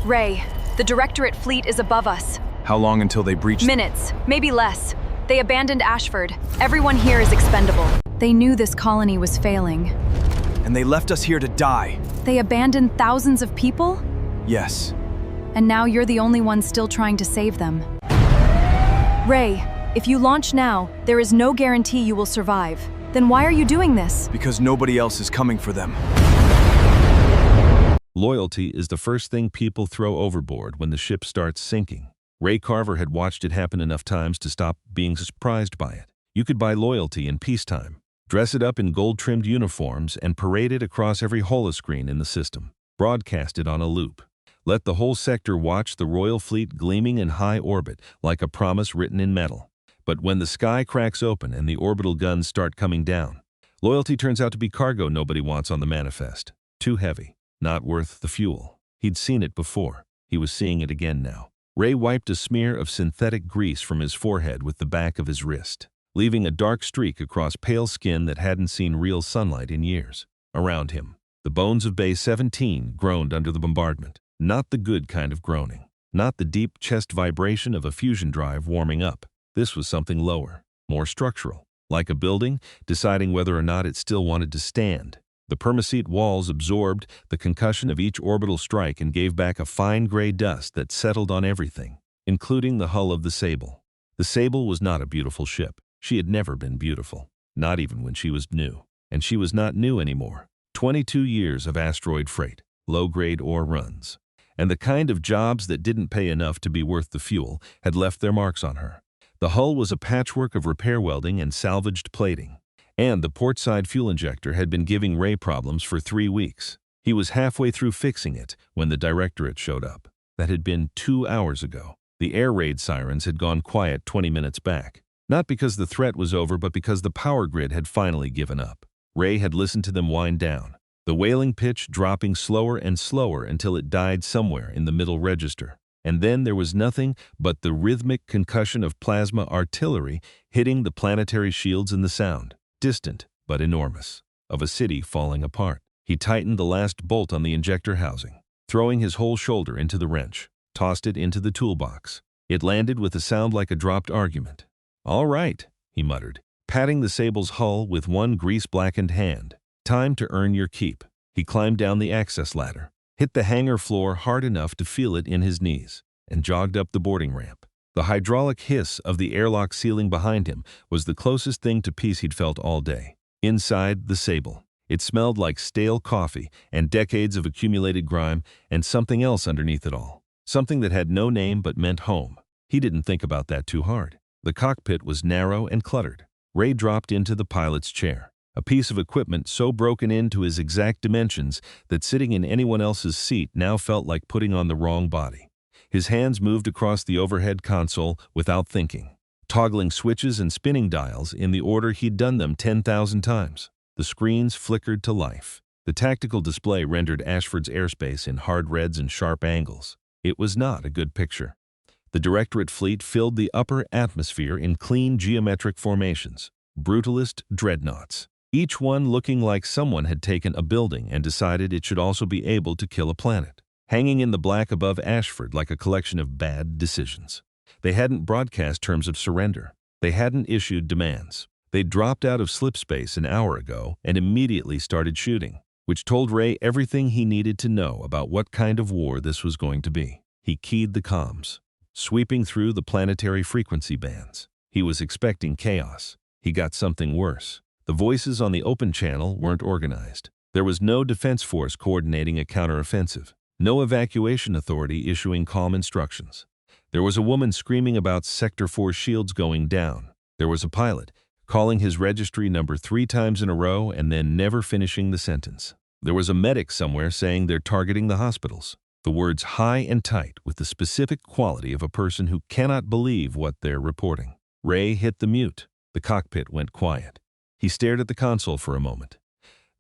Ray, the Directorate fleet is above us. How long until they breach? Minutes, maybe less. They abandoned Ashford. Everyone here is expendable. They knew this colony was failing. And they left us here to die. They abandoned thousands of people? Yes. And now you're the only one still trying to save them. Ray, if you launch now, there is no guarantee you will survive. Then why are you doing this? Because nobody else is coming for them. Loyalty is the first thing people throw overboard when the ship starts sinking. Ray Carver had watched it happen enough times to stop being surprised by it. You could buy loyalty in peacetime, dress it up in gold-trimmed uniforms, and parade it across every holoscreen in the system. Broadcast it on a loop. Let the whole sector watch the Royal Fleet gleaming in high orbit like a promise written in metal. But when the sky cracks open and the orbital guns start coming down, loyalty turns out to be cargo nobody wants on the manifest. Too heavy. Not worth the fuel. He'd seen it before. He was seeing it again now. Ray wiped a smear of synthetic grease from his forehead with the back of his wrist, leaving a dark streak across pale skin that hadn't seen real sunlight in years. Around him, the bones of Bay 17 groaned under the bombardment. Not the good kind of groaning. Not the deep chest vibration of a fusion drive warming up. This was something lower, more structural, like a building deciding whether or not it still wanted to stand. The permaseat walls absorbed the concussion of each orbital strike and gave back a fine gray dust that settled on everything, including the hull of the Sable. The Sable was not a beautiful ship. She had never been beautiful, not even when she was new. And she was not new anymore. 22 years of asteroid freight, low-grade ore runs, and the kind of jobs that didn't pay enough to be worth the fuel had left their marks on her. The hull was a patchwork of repair welding and salvaged plating. And the portside fuel injector had been giving Ray problems for 3 weeks. He was halfway through fixing it when the Directorate showed up. That had been 2 hours ago. The air raid sirens had gone quiet 20 minutes back. Not because the threat was over, but because the power grid had finally given up. Ray had listened to them wind down, the wailing pitch dropping slower and slower until it died somewhere in the middle register. And then there was nothing but the rhythmic concussion of plasma artillery hitting the planetary shields and the sound, distant but enormous, of a city falling apart. He tightened the last bolt on the injector housing, throwing his whole shoulder into the wrench, tossed it into the toolbox. It landed with a sound like a dropped argument. "All right," he muttered, patting the Sable's hull with one grease-blackened hand. "Time to earn your keep." He climbed down the access ladder, hit the hangar floor hard enough to feel it in his knees, and jogged up the boarding ramp. The hydraulic hiss of the airlock ceiling behind him was the closest thing to peace he'd felt all day. Inside the Sable, it smelled like stale coffee and decades of accumulated grime and something else underneath it all. Something that had no name but meant home. He didn't think about that too hard. The cockpit was narrow and cluttered. Ray dropped into the pilot's chair, a piece of equipment so broken into his exact dimensions that sitting in anyone else's seat now felt like putting on the wrong body. His hands moved across the overhead console without thinking, toggling switches and spinning dials in the order he'd done them 10,000 times. The screens flickered to life. The tactical display rendered Ashford's airspace in hard reds and sharp angles. It was not a good picture. The Directorate fleet filled the upper atmosphere in clean geometric formations, brutalist dreadnoughts, each one looking like someone had taken a building and decided it should also be able to kill a planet, hanging in the black above Ashford like a collection of bad decisions. They hadn't broadcast terms of surrender. They hadn't issued demands. They dropped out of slipspace an hour ago and immediately started shooting, which told Ray everything he needed to know about what kind of war this was going to be. He keyed the comms, sweeping through the planetary frequency bands. He was expecting chaos. He got something worse. The voices on the open channel weren't organized. There was no defense force coordinating a counteroffensive, no evacuation authority issuing calm instructions. There was a woman screaming about Sector 4 shields going down. There was a pilot calling his registry number 3 times in a row and then never finishing the sentence. There was a medic somewhere saying they're targeting the hospitals. The words high and tight with the specific quality of a person who cannot believe what they're reporting. Ray hit the mute. The cockpit went quiet. He stared at the console for a moment.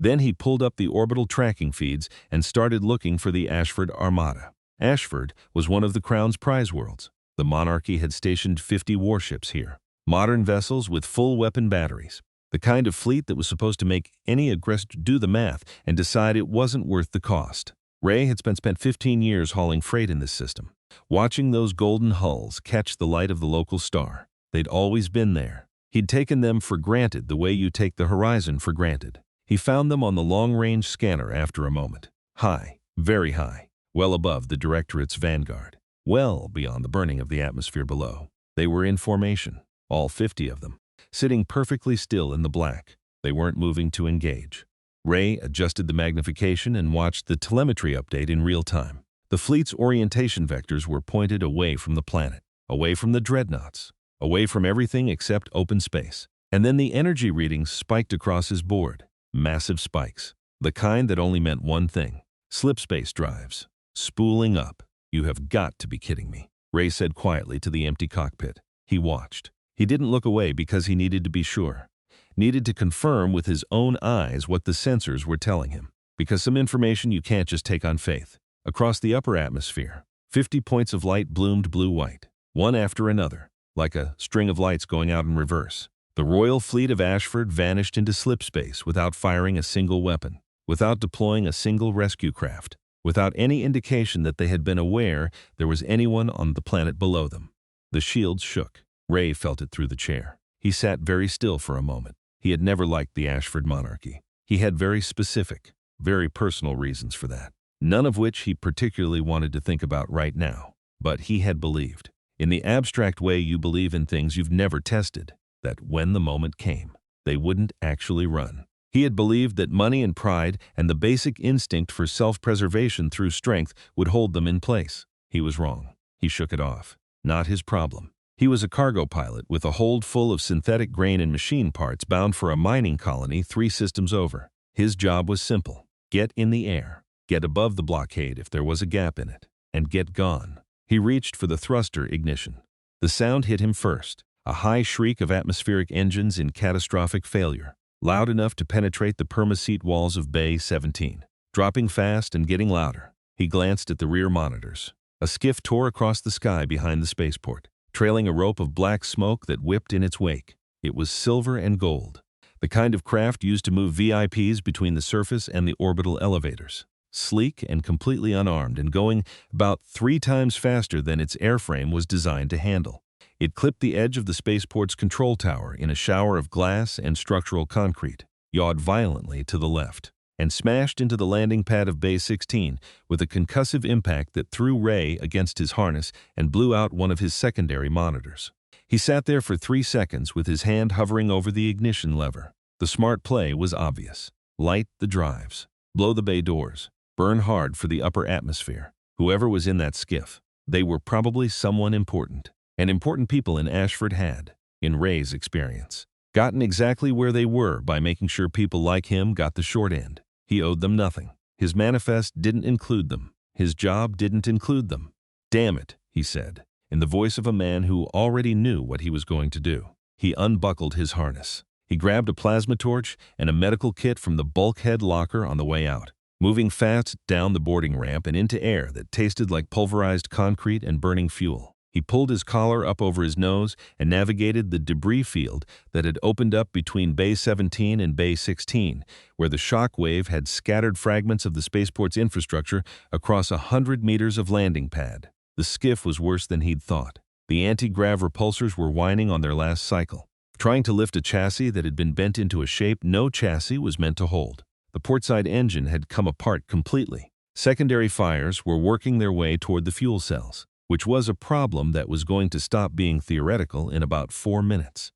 Then he pulled up the orbital tracking feeds and started looking for the Ashford Armada. Ashford was one of the Crown's prize worlds. The monarchy had stationed 50 warships here, modern vessels with full weapon batteries, the kind of fleet that was supposed to make any aggressor do the math and decide it wasn't worth the cost. Ray had spent 15 years hauling freight in this system, watching those golden hulls catch the light of the local star. They'd always been there. He'd taken them for granted the way you take the horizon for granted. He found them on the long-range scanner after a moment. High, very high, well above the Directorate's vanguard, well beyond the burning of the atmosphere below. They were in formation, all 50 of them, sitting perfectly still in the black. They weren't moving to engage. Ray adjusted the magnification and watched the telemetry update in real time. The fleet's orientation vectors were pointed away from the planet, away from the dreadnoughts, away from everything except open space. And then the energy readings spiked across his board. Massive spikes. The kind that only meant one thing. Slipspace drives. Spooling up. "You have got to be kidding me," Ray said quietly to the empty cockpit. He watched. He didn't look away because he needed to be sure. Needed to confirm with his own eyes what the sensors were telling him. Because some information you can't just take on faith. Across the upper atmosphere, 50 points of light bloomed blue-white, one after another, like a string of lights going out in reverse. The Royal Fleet of Ashford vanished into slipspace without firing a single weapon, without deploying a single rescue craft, without any indication that they had been aware there was anyone on the planet below them. The shields shook. Ray felt it through the chair. He sat very still for a moment. He had never liked the Ashford monarchy. He had very specific, very personal reasons for that, none of which he particularly wanted to think about right now. But he had believed, in the abstract way you believe in things you've never tested, that when the moment came, they wouldn't actually run. He had believed that money and pride and the basic instinct for self-preservation through strength would hold them in place. He was wrong. He shook it off. Not his problem. He was a cargo pilot with a hold full of synthetic grain and machine parts bound for a mining colony 3 systems over. His job was simple. Get in the air, get above the blockade if there was a gap in it, and get gone. He reached for the thruster ignition. The sound hit him first, a high shriek of atmospheric engines in catastrophic failure, loud enough to penetrate the perma-seat walls of Bay 17. Dropping fast and getting louder, he glanced at the rear monitors. A skiff tore across the sky behind the spaceport, trailing a rope of black smoke that whipped in its wake. It was silver and gold, the kind of craft used to move VIPs between the surface and the orbital elevators. Sleek and completely unarmed and going about 3 times faster than its airframe was designed to handle. It clipped the edge of the spaceport's control tower in a shower of glass and structural concrete, yawed violently to the left, and smashed into the landing pad of Bay 16 with a concussive impact that threw Ray against his harness and blew out one of his secondary monitors. He sat there for 3 seconds with his hand hovering over the ignition lever. The smart play was obvious. Light the drives. Blow the bay doors. Burn hard for the upper atmosphere. Whoever was in that skiff, they were probably someone important. And important people in Ashford had, in Ray's experience, gotten exactly where they were by making sure people like him got the short end. He owed them nothing. His manifest didn't include them. His job didn't include them. "Damn it," he said, in the voice of a man who already knew what he was going to do. He unbuckled his harness. He grabbed a plasma torch and a medical kit from the bulkhead locker on the way out, moving fast down the boarding ramp and into air that tasted like pulverized concrete and burning fuel. He pulled his collar up over his nose and navigated the debris field that had opened up between Bay 17 and Bay 16, where the shock wave had scattered fragments of the spaceport's infrastructure across 100 meters of landing pad. The skiff was worse than he'd thought. The anti-grav repulsors were whining on their last cycle, trying to lift a chassis that had been bent into a shape no chassis was meant to hold. The portside engine had come apart completely. Secondary fires were working their way toward the fuel cells, which was a problem that was going to stop being theoretical in about 4 minutes.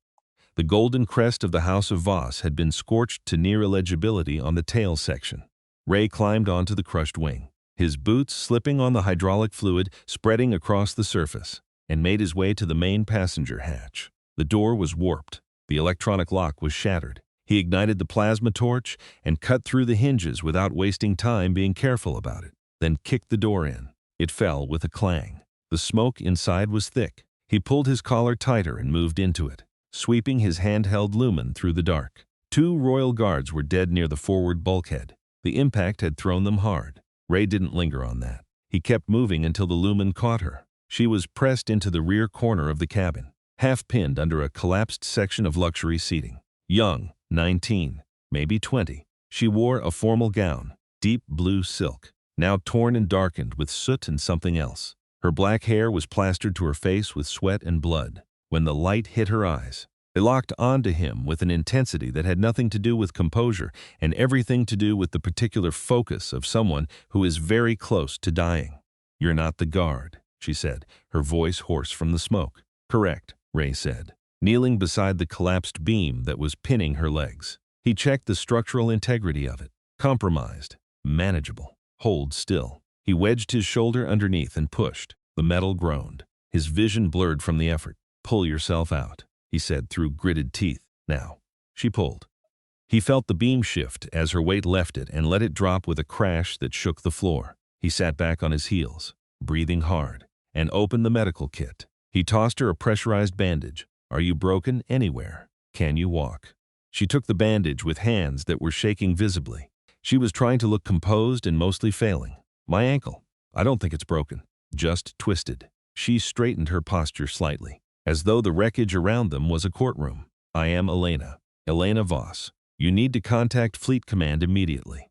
The golden crest of the House of Voss had been scorched to near illegibility on the tail section. Ray climbed onto the crushed wing, his boots slipping on the hydraulic fluid spreading across the surface, and made his way to the main passenger hatch. The door was warped. The electronic lock was shattered. He ignited the plasma torch and cut through the hinges without wasting time being careful about it, then kicked the door in. It fell with a clang. The smoke inside was thick. He pulled his collar tighter and moved into it, sweeping his handheld lumen through the dark. 2 Royal Guards were dead near the forward bulkhead. The impact had thrown them hard. Ray didn't linger on that. He kept moving until the lumen caught her. She was pressed into the rear corner of the cabin, half-pinned under a collapsed section of luxury seating. Young, 19, maybe 20. She wore a formal gown, deep blue silk, now torn and darkened with soot and something else. Her black hair was plastered to her face with sweat and blood. When the light hit her eyes, they locked onto him with an intensity that had nothing to do with composure and everything to do with the particular focus of someone who is very close to dying. "You're not the guard," she said, her voice hoarse from the smoke. "Correct," Ray said, kneeling beside the collapsed beam that was pinning her legs. He checked the structural integrity of it. Compromised. Manageable. Hold still. He wedged his shoulder underneath and pushed. The metal groaned. His vision blurred from the effort. "Pull yourself out," he said through gritted teeth. "Now." She pulled. He felt the beam shift as her weight left it and let it drop with a crash that shook the floor. He sat back on his heels, breathing hard, and opened the medical kit. He tossed her a pressurized bandage. "Are you broken anywhere? Can you walk?" She took the bandage with hands that were shaking visibly. She was trying to look composed and mostly failing. "My ankle. I don't think it's broken. Just twisted." She straightened her posture slightly, as though the wreckage around them was a courtroom. "I am Elena. Elena Voss. You need to contact Fleet Command immediately.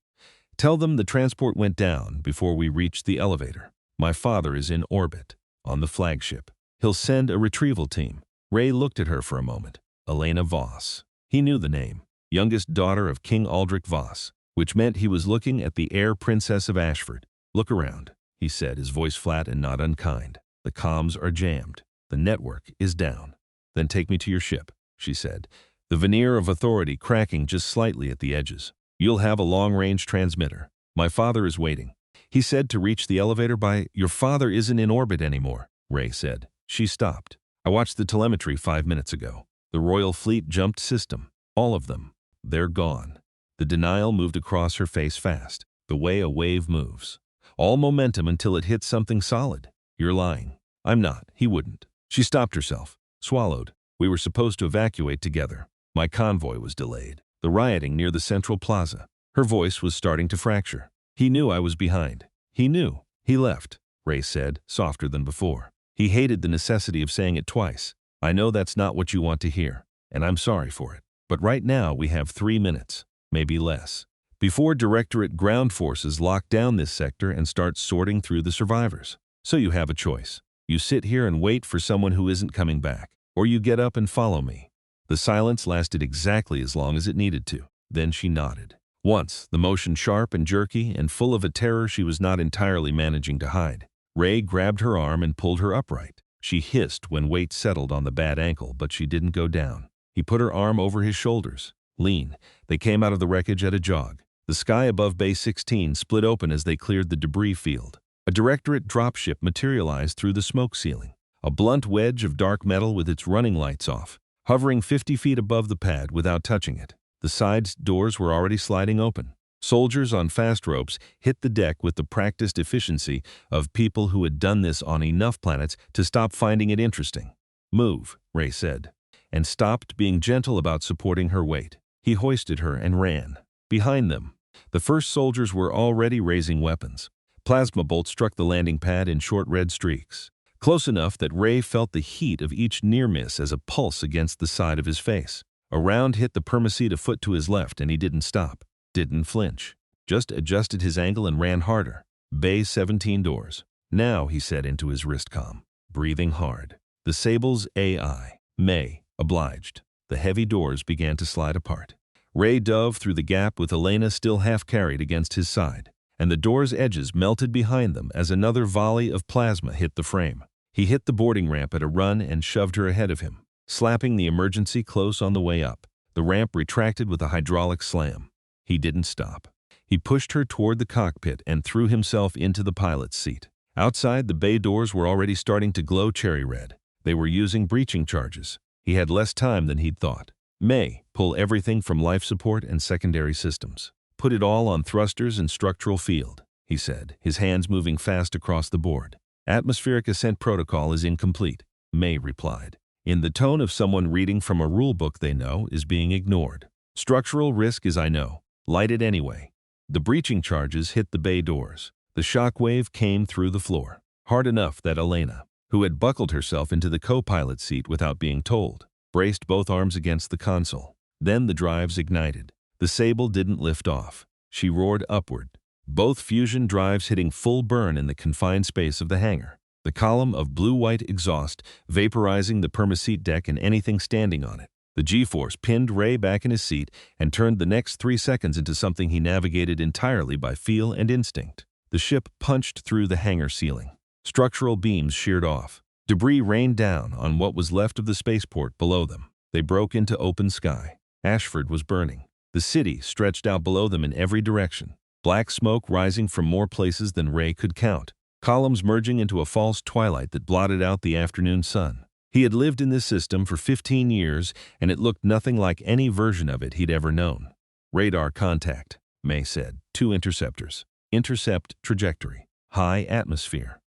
Tell them the transport went down before we reached the elevator. My father is in orbit, on the flagship. He'll send a retrieval team." Ray looked at her for a moment. Elena Voss. He knew the name. Youngest daughter of King Aldrich Voss, which meant he was looking at the heir princess of Ashford. "Look around," he said, his voice flat and not unkind. "The comms are jammed. The network is down." "Then take me to your ship," she said, the veneer of authority cracking just slightly at the edges. "You'll have a long-range transmitter. My father is waiting." He said to reach the elevator by, "Your father isn't in orbit anymore," Ray said. She stopped. "I watched the telemetry 5 minutes ago. The Royal Fleet jumped system. All of them. They're gone." The denial moved across her face fast, the way a wave moves. All momentum until it hits something solid. "You're lying." "I'm not." He wouldn't. She stopped herself, swallowed. "We were supposed to evacuate together. My convoy was delayed. The rioting near the Central Plaza." Her voice was starting to fracture. "He knew I was behind. He knew. He left," Ray said, softer than before. He hated the necessity of saying it twice. "I know that's not what you want to hear, and I'm sorry for it. But right now we have 3 minutes, maybe less, before Directorate Ground Forces lock down this sector and start sorting through the survivors. So you have a choice. You sit here and wait for someone who isn't coming back, or you get up and follow me." The silence lasted exactly as long as it needed to. Then she nodded. Once, the motion sharp and jerky and full of a terror she was not entirely managing to hide. Ray grabbed her arm and pulled her upright. She hissed when weight settled on the bad ankle, but she didn't go down. He put her arm over his shoulders. Lean. They came out of the wreckage at a jog. The sky above Bay 16 split open as they cleared the debris field. A Directorate dropship materialized through the smoke ceiling. A blunt wedge of dark metal with its running lights off, hovering 50 feet above the pad without touching it. The side doors were already sliding open. Soldiers on fast ropes hit the deck with the practiced efficiency of people who had done this on enough planets to stop finding it interesting. "Move," Ray said, and stopped being gentle about supporting her weight. He hoisted her and ran. Behind them, the first soldiers were already raising weapons. Plasma bolts struck the landing pad in short red streaks, close enough that Ray felt the heat of each near miss as a pulse against the side of his face. A round hit the permaseat a foot to his left and he didn't stop, didn't flinch, just adjusted his angle and ran harder. Bay 17 doors. "Now," he said into his wristcom, breathing hard. The Sable's AI. May obliged. The heavy doors began to slide apart. Ray dove through the gap with Elena still half carried against his side, and the door's edges melted behind them as another volley of plasma hit the frame. He hit the boarding ramp at a run and shoved her ahead of him, slapping the emergency close on the way up. The ramp retracted with a hydraulic slam. He didn't stop. He pushed her toward the cockpit and threw himself into the pilot's seat. Outside, the bay doors were already starting to glow cherry red. They were using breaching charges. He had less time than he'd thought. "May, pull everything from life support and secondary systems. Put it all on thrusters and structural field," he said, his hands moving fast across the board. "Atmospheric ascent protocol is incomplete," May replied, in the tone of someone reading from a rule book they know is being ignored. "Structural risk is I know. Light it anyway." The breaching charges hit the bay doors. The shock wave came through the floor, hard enough that Elena, who had buckled herself into the co-pilot seat without being told, braced both arms against the console. Then the drives ignited. The Sable didn't lift off. She roared upward, both fusion drives hitting full burn in the confined space of the hangar. The column of blue-white exhaust vaporizing the permaseat deck and anything standing on it. The G-force pinned Ray back in his seat and turned the next 3 seconds into something he navigated entirely by feel and instinct. The ship punched through the hangar ceiling. Structural beams sheared off. Debris rained down on what was left of the spaceport below them. They broke into open sky. Ashford was burning. The city stretched out below them in every direction. Black smoke rising from more places than Ray could count. Columns merging into a false twilight that blotted out the afternoon sun. He had lived in this system for 15 years, and it looked nothing like any version of it he'd ever known. Radar contact, May said. 2 interceptors. Intercept trajectory. High atmosphere.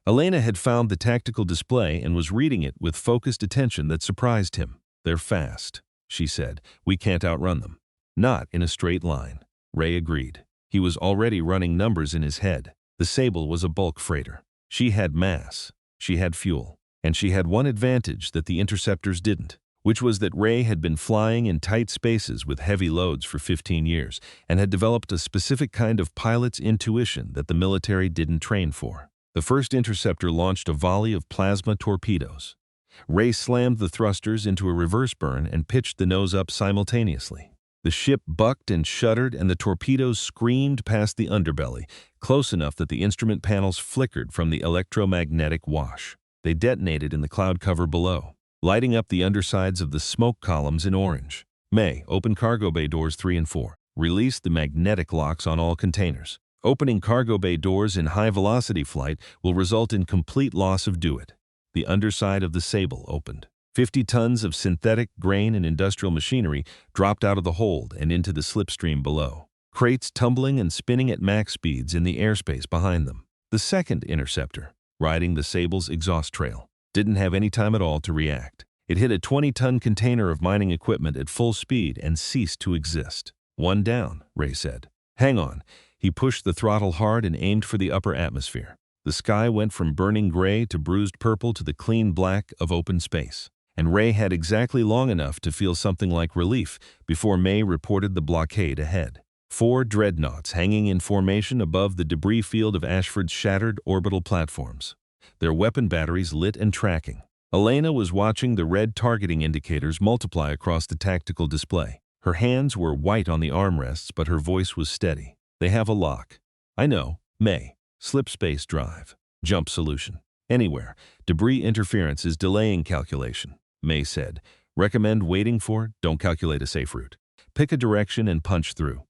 Elena had found the tactical display and was reading it with focused attention that surprised him. They're fast, she said. We can't outrun them. Not in a straight line. Ray agreed. He was already running numbers in his head. The Sable was a bulk freighter. She had mass. She had fuel. And she had one advantage that the interceptors didn't, which was that Ray had been flying in tight spaces with heavy loads for 15 years and had developed a specific kind of pilot's intuition that the military didn't train for. The first interceptor launched a volley of plasma torpedoes. Ray slammed the thrusters into a reverse burn and pitched the nose up simultaneously. The ship bucked and shuddered, and the torpedoes screamed past the underbelly, close enough that the instrument panels flickered from the electromagnetic wash. They detonated in the cloud cover below, lighting up the undersides of the smoke columns in orange. May, open cargo bay doors 3 and 4. Release the magnetic locks on all containers. Opening cargo bay doors in high-velocity flight will result in complete loss of DUIT. The underside of the Sable opened. 50 tons of synthetic, grain, and industrial machinery dropped out of the hold and into the slipstream below. Crates tumbling and spinning at max speeds in the airspace behind them. The second interceptor, riding the Sable's exhaust trail, didn't have any time at all to react. It hit a 20-ton container of mining equipment at full speed and ceased to exist. One down, Ray said. Hang on. He pushed the throttle hard and aimed for the upper atmosphere. The sky went from burning gray to bruised purple to the clean black of open space. And Ray had exactly long enough to feel something like relief before May reported the blockade ahead. 4 dreadnoughts hanging in formation above the debris field of Ashford's shattered orbital platforms. Their weapon batteries lit and tracking. Elena was watching the red targeting indicators multiply across the tactical display. Her hands were white on the armrests, but her voice was steady. They have a lock. I know. May. Slip space drive. Jump solution. Anywhere. Debris interference is delaying calculation, May said. Recommend waiting for, don't calculate a safe route. Pick a direction and punch through.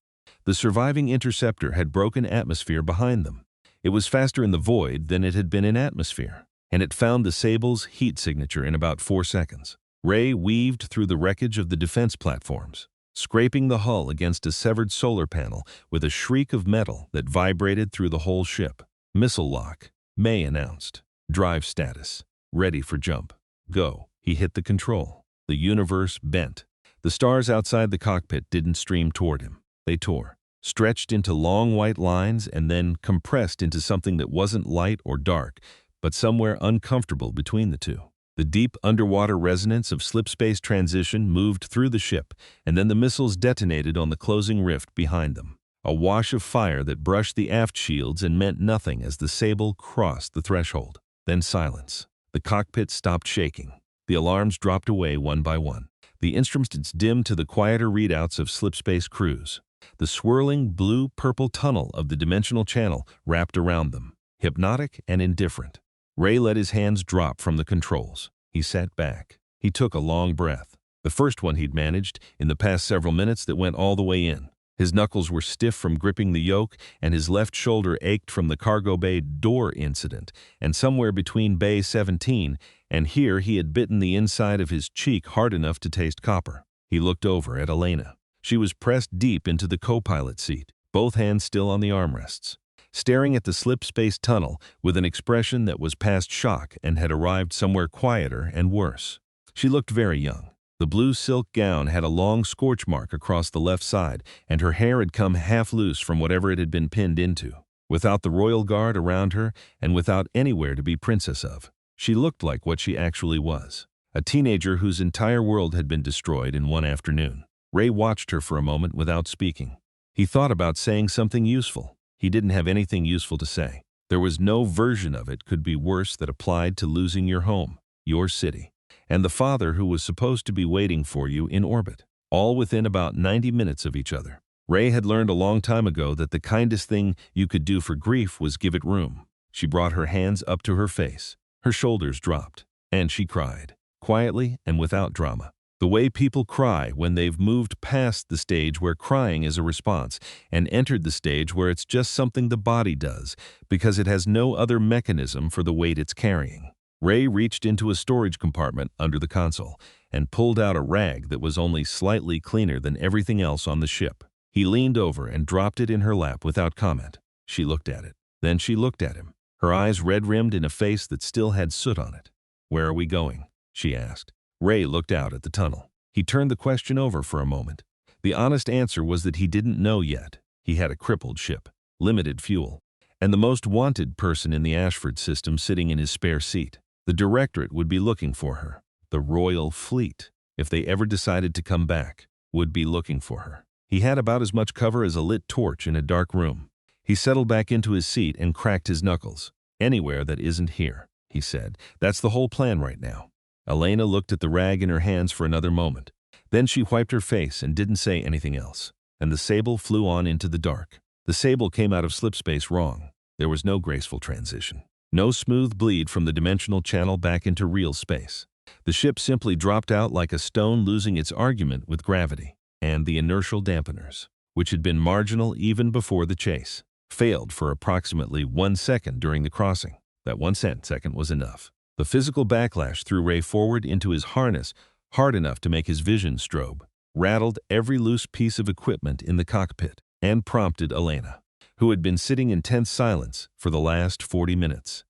The surviving interceptor had broken atmosphere behind them. It was faster in the void than it had been in atmosphere, and it found the Sable's heat signature in about 4 seconds. Ray weaved through the wreckage of the defense platforms, scraping the hull against a severed solar panel with a shriek of metal that vibrated through the whole ship. Missile lock, May announced. Drive status. Ready for jump. Go. He hit the control. The universe bent. The stars outside the cockpit didn't stream toward him. They tore, stretched into long white lines, and then compressed into something that wasn't light or dark, but somewhere uncomfortable between the two. The deep underwater resonance of slipspace transition moved through the ship, and then the missiles detonated on the closing rift behind them. A wash of fire that brushed the aft shields and meant nothing as the Sable crossed the threshold. Then silence. The cockpit stopped shaking. The alarms dropped away one by one. The instruments dimmed to the quieter readouts of slipspace cruise. The swirling blue-purple tunnel of the dimensional channel wrapped around them, hypnotic and indifferent. Ray let his hands drop from the controls. He sat back. He took a long breath. The first one he'd managed in the past several minutes that went all the way in. His knuckles were stiff from gripping the yoke, and his left shoulder ached from the cargo bay door incident, and somewhere between Bay 17 and here he had bitten the inside of his cheek hard enough to taste copper. He looked over at Elena. She was pressed deep into the co-pilot seat, both hands still on the armrests, staring at the slip-space tunnel with an expression that was past shock and had arrived somewhere quieter and worse. She looked very young. The blue silk gown had a long scorch mark across the left side, and her hair had come half loose from whatever it had been pinned into. Without the royal guard around her, and without anywhere to be princess of, she looked like what she actually was, a teenager whose entire world had been destroyed in one afternoon. Ray watched her for a moment without speaking. He thought about saying something useful. He didn't have anything useful to say. There was no version of it could be worse that applied to losing your home, your city, and the father who was supposed to be waiting for you in orbit, all within about 90 minutes of each other. Ray had learned a long time ago that the kindest thing you could do for grief was give it room. She brought her hands up to her face. Her shoulders dropped, and she cried, quietly and without drama. The way people cry when they've moved past the stage where crying is a response and entered the stage where it's just something the body does because it has no other mechanism for the weight it's carrying. Ray reached into a storage compartment under the console and pulled out a rag that was only slightly cleaner than everything else on the ship. He leaned over and dropped it in her lap without comment. She looked at it. Then she looked at him, her eyes red-rimmed in a face that still had soot on it. "Where are we going?" she asked. Ray looked out at the tunnel. He turned the question over for a moment. The honest answer was that he didn't know yet. He had a crippled ship, limited fuel, and the most wanted person in the Ashford system sitting in his spare seat. The Directorate would be looking for her. The Royal Fleet, if they ever decided to come back, would be looking for her. He had about as much cover as a lit torch in a dark room. He settled back into his seat and cracked his knuckles. "Anywhere that isn't here," he said. "That's the whole plan right now." Elena looked at the rag in her hands for another moment. Then she wiped her face and didn't say anything else, and the Sable flew on into the dark. The Sable came out of slipspace wrong. There was no graceful transition, no smooth bleed from the dimensional channel back into real space. The ship simply dropped out like a stone losing its argument with gravity, and the inertial dampeners, which had been marginal even before the chase, failed for approximately 1 second during the crossing. That 1 second was enough. The physical backlash threw Ray forward into his harness hard enough to make his vision strobe, rattled every loose piece of equipment in the cockpit, and prompted Elena, who had been sitting in tense silence for the last 40 minutes,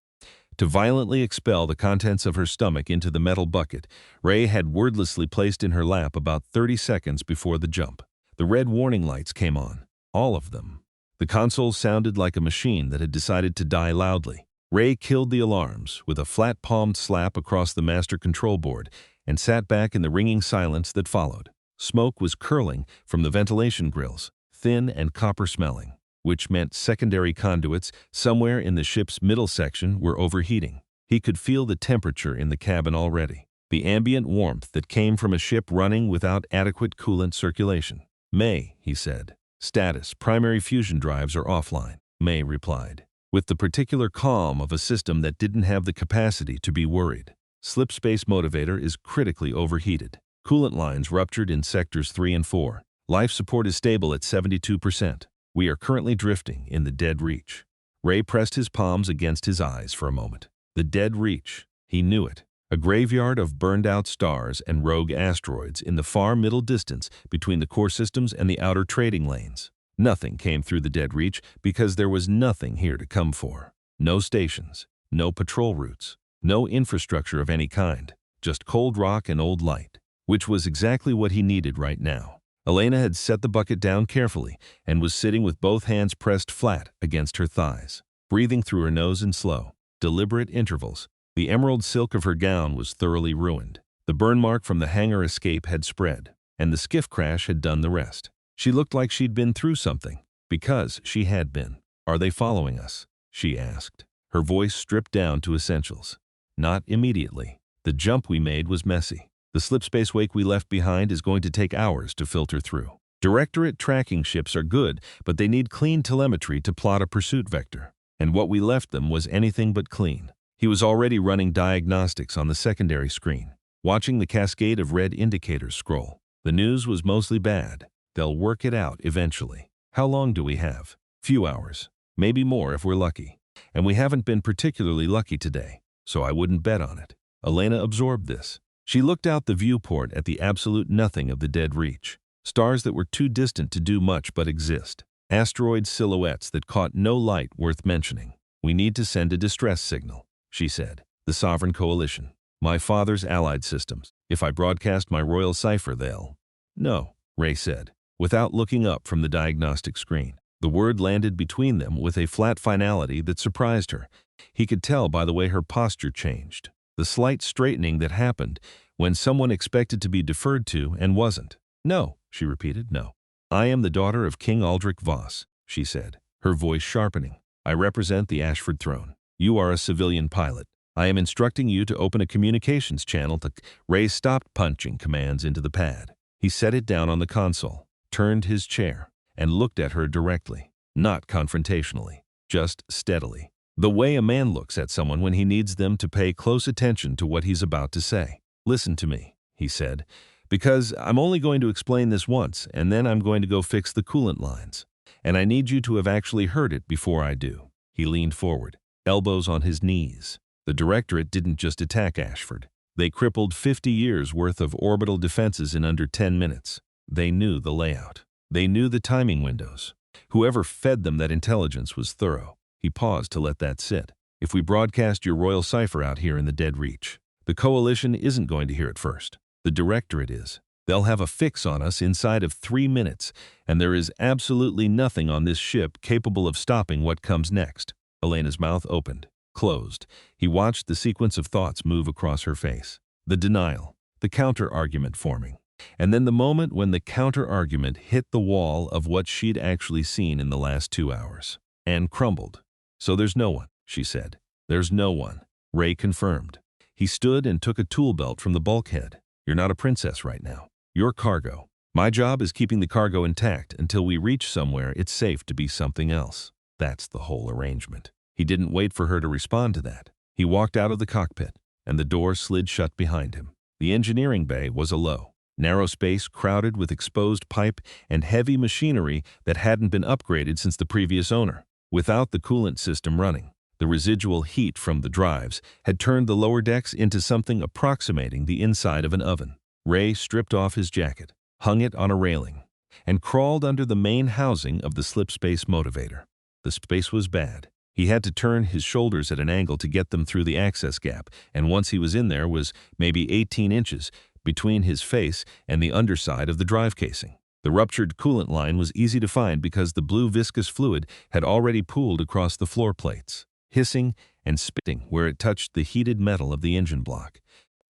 to violently expel the contents of her stomach into the metal bucket Ray had wordlessly placed in her lap about 30 seconds before the jump. The red warning lights came on, all of them. The console sounded like a machine that had decided to die loudly. Ray killed the alarms with a flat-palmed slap across the master control board and sat back in the ringing silence that followed. Smoke was curling from the ventilation grills, thin and copper-smelling, which meant secondary conduits somewhere in the ship's middle section were overheating. He could feel the temperature in the cabin already, the ambient warmth that came from a ship running without adequate coolant circulation. "May," he said. "Status, primary fusion drives are offline." May replied, with the particular calm of a system that didn't have the capacity to be worried. "Slipspace motivator is critically overheated. Coolant lines ruptured in sectors 3 and 4. Life support is stable at 72%. We are currently drifting in the dead reach." Ray pressed his palms against his eyes for a moment. The dead reach. He knew it. A graveyard of burned-out stars and rogue asteroids in the far middle distance between the core systems and the outer trading lanes. Nothing came through the dead reach because there was nothing here to come for. No stations, no patrol routes, no infrastructure of any kind, just cold rock and old light, which was exactly what he needed right now. Elena had set the bucket down carefully and was sitting with both hands pressed flat against her thighs, breathing through her nose in slow, deliberate intervals. The emerald silk of her gown was thoroughly ruined. The burn mark from the hangar escape had spread, and the skiff crash had done the rest. She looked like she'd been through something, because she had been. "Are they following us?" she asked, her voice stripped down to essentials. "Not immediately. The jump we made was messy. The slipspace wake we left behind is going to take hours to filter through. Directorate tracking ships are good, but they need clean telemetry to plot a pursuit vector. And what we left them was anything but clean." He was already running diagnostics on the secondary screen, watching the cascade of red indicators scroll. The news was mostly bad. They'll work it out eventually. How long do we have? Few hours. Maybe more if we're lucky. And we haven't been particularly lucky today, so I wouldn't bet on it. Elena absorbed this. She looked out the viewport at the absolute nothing of the dead reach. Stars that were too distant to do much but exist. Asteroid silhouettes that caught no light worth mentioning. "We need to send a distress signal," she said. "The Sovereign Coalition. My father's allied systems. If I broadcast my royal cipher, they'll—" "No," Ray said, without looking up from the diagnostic screen. The word landed between them with a flat finality that surprised her. He could tell by the way her posture changed, the slight straightening that happened when someone expected to be deferred to and wasn't. "No," she repeated, "no. I am the daughter of King Aldrich Voss," she said. her voice sharpening. "I represent the Ashford throne. You are a civilian pilot. I am instructing you to open a communications channel to—" Ray stopped punching commands into the pad. He set it down on the console, turned his chair, and looked at her directly, not confrontationally, just steadily. The way a man looks at someone when he needs them to pay close attention to what he's about to say. "Listen to me," he said, "because I'm only going to explain this once, and then I'm going to go fix the coolant lines. And I need you to have actually heard it before I do." He leaned forward, elbows on his knees. The Directorate didn't just attack Ashford. They crippled 50 years' worth of orbital defenses in under 10 minutes. They knew the layout. They knew the timing windows. Whoever fed them that intelligence was thorough. He paused to let that sit. "If we broadcast your royal cipher out here in the dead reach, the Coalition isn't going to hear it first. The Directorate is. They'll have a fix on us inside of 3 minutes, and there is absolutely nothing on this ship capable of stopping what comes next." Elena's mouth opened, closed. He watched the sequence of thoughts move across her face. The denial, the counter-argument forming. And then the moment when the counter-argument hit the wall of what she'd actually seen in the last 2 hours. And crumbled. "So there's no one," she said. "There's no one." Ray confirmed. He stood and took a tool belt from the bulkhead. "You're not a princess right now. You're cargo. My job is keeping the cargo intact until we reach somewhere it's safe to be something else. That's the whole arrangement." He didn't wait for her to respond to that. He walked out of the cockpit, and the door slid shut behind him. The engineering bay was a low, narrow space crowded with exposed pipe and heavy machinery that hadn't been upgraded since the previous owner. Without the coolant system running, the residual heat from the drives had turned the lower decks into something approximating the inside of an oven. Ray stripped off his jacket, hung it on a railing, and crawled under the main housing of the slipspace motivator. The space was bad. He had to turn his shoulders at an angle to get them through the access gap, and once he was in there was maybe 18 inches between his face and the underside of the drive casing. The ruptured coolant line was easy to find because the blue viscous fluid had already pooled across the floor plates, hissing and spitting where it touched the heated metal of the engine block.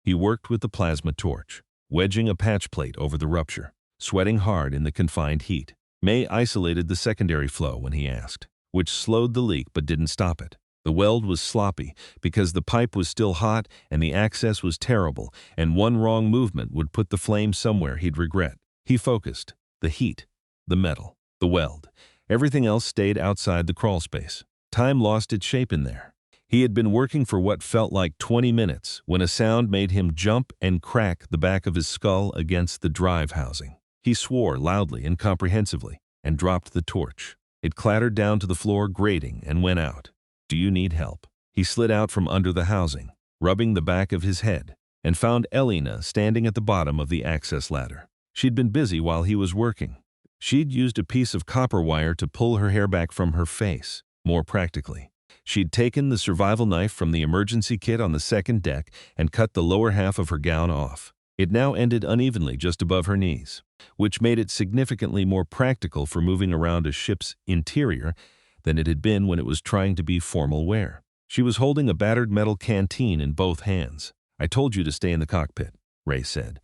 He worked with the plasma torch, wedging a patch plate over the rupture, sweating hard in the confined heat. May isolated the secondary flow when he asked, which slowed the leak but didn't stop it. The weld was sloppy because the pipe was still hot and the access was terrible, and one wrong movement would put the flame somewhere he'd regret. He focused. The heat, the metal, the weld. Everything else stayed outside the crawl space. Time lost its shape in there. He had been working for what felt like 20 minutes when a sound made him jump and crack the back of his skull against the drive housing. He swore loudly and comprehensively and dropped the torch. It clattered down to the floor, grating, and went out. "Do you need help?" He slid out from under the housing, rubbing the back of his head, and found Elena standing at the bottom of the access ladder. She'd been busy while he was working. She'd used a piece of copper wire to pull her hair back from her face, more practically. She'd taken the survival knife from the emergency kit on the second deck and cut the lower half of her gown off. It now ended unevenly just above her knees, which made it significantly more practical for moving around a ship's interior than it had been when it was trying to be formal wear. She was holding a battered metal canteen in both hands. "I told you to stay in the cockpit," Ray said.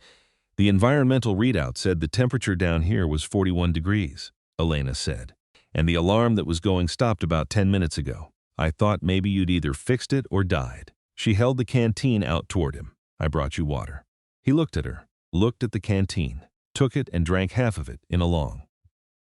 "The environmental readout said the temperature down here was 41 degrees, Elena said, "and the alarm that was going stopped about 10 minutes ago. I thought maybe you'd either fixed it or died." She held the canteen out toward him. "I brought you water." He looked at her, looked at the canteen, took it and drank half of it in a long,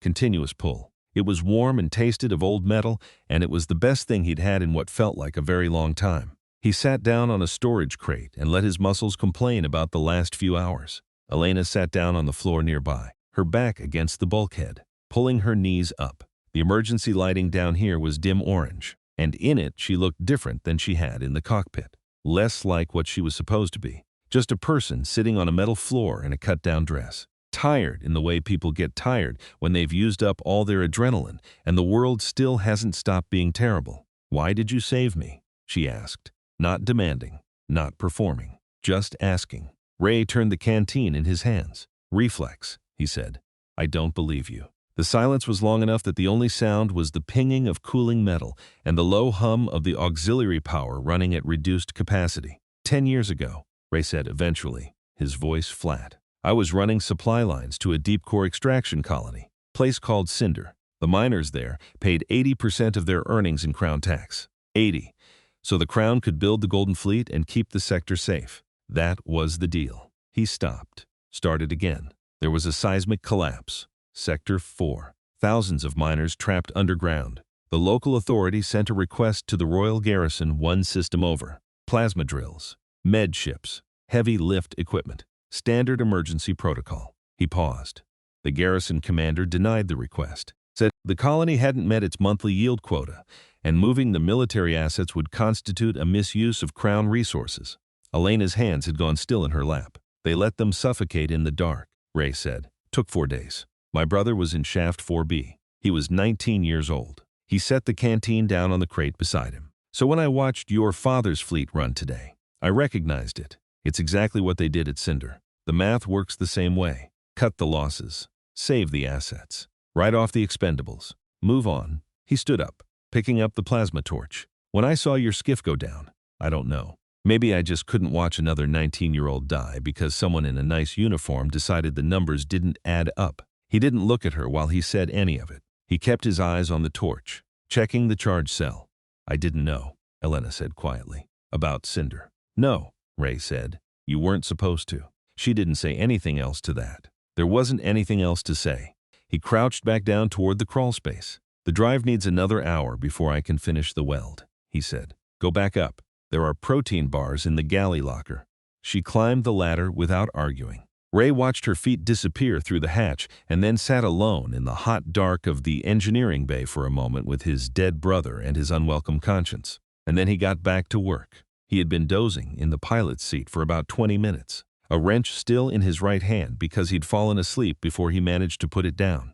continuous pull. It was warm and tasted of old metal, and it was the best thing he'd had in what felt like a very long time. He sat down on a storage crate and let his muscles complain about the last few hours. Elena sat down on the floor nearby, her back against the bulkhead, pulling her knees up. The emergency lighting down here was dim orange, and in it she looked different than she had in the cockpit. Less like what she was supposed to be. Just a person sitting on a metal floor in a cut-down dress. Tired in the way people get tired when they've used up all their adrenaline and the world still hasn't stopped being terrible. "Why did you save me?" she asked. Not demanding, not performing, just asking. Ray turned the canteen in his hands. "Reflex," he said. "I don't believe you." The silence was long enough that the only sound was the pinging of cooling metal and the low hum of the auxiliary power running at reduced capacity. 10 years ago, Ray said eventually, his voice flat. "I was running supply lines to a deep core extraction colony, place called Cinder. The miners there paid 80% of their earnings in crown tax. 80. So the crown could build the Golden Fleet and keep the sector safe. That was the deal. He stopped. Started again. There was a seismic collapse. Sector 4. Thousands of miners trapped underground. The local authority sent a request to the royal garrison one system over. Plasma drills, med ships, heavy lift equipment, standard emergency protocol. He paused. The garrison commander denied the request, said the colony hadn't met its monthly yield quota, and moving the military assets would constitute a misuse of crown resources. Elena's hands had gone still in her lap. They let them suffocate in the dark, Ray said. Took 4 days. My brother was in Shaft 4B. He was 19 years old. He set the canteen down on the crate beside him. So when I watched your father's fleet run today, I recognized it. It's exactly what they did at Cinder. The math works the same way. Cut the losses. Save the assets. Write off the expendables. Move on. He stood up, picking up the plasma torch. When I saw your skiff go down, I don't know. Maybe I just couldn't watch another 19-year-old die because someone in a nice uniform decided the numbers didn't add up. He didn't look at her while he said any of it. He kept his eyes on the torch, checking the charge cell. I didn't know, Elena said quietly. About Cinder. No, Ray said. You weren't supposed to. She didn't say anything else to that. There wasn't anything else to say. He crouched back down toward the crawl space. The drive needs another hour before I can finish the weld, he said. Go back up. There are protein bars in the galley locker. She climbed the ladder without arguing. Ray watched her feet disappear through the hatch and then sat alone in the hot dark of the engineering bay for a moment with his dead brother and his unwelcome conscience. And then he got back to work. He had been dozing in the pilot's seat for about 20 minutes, a wrench still in his right hand because he'd fallen asleep before he managed to put it down.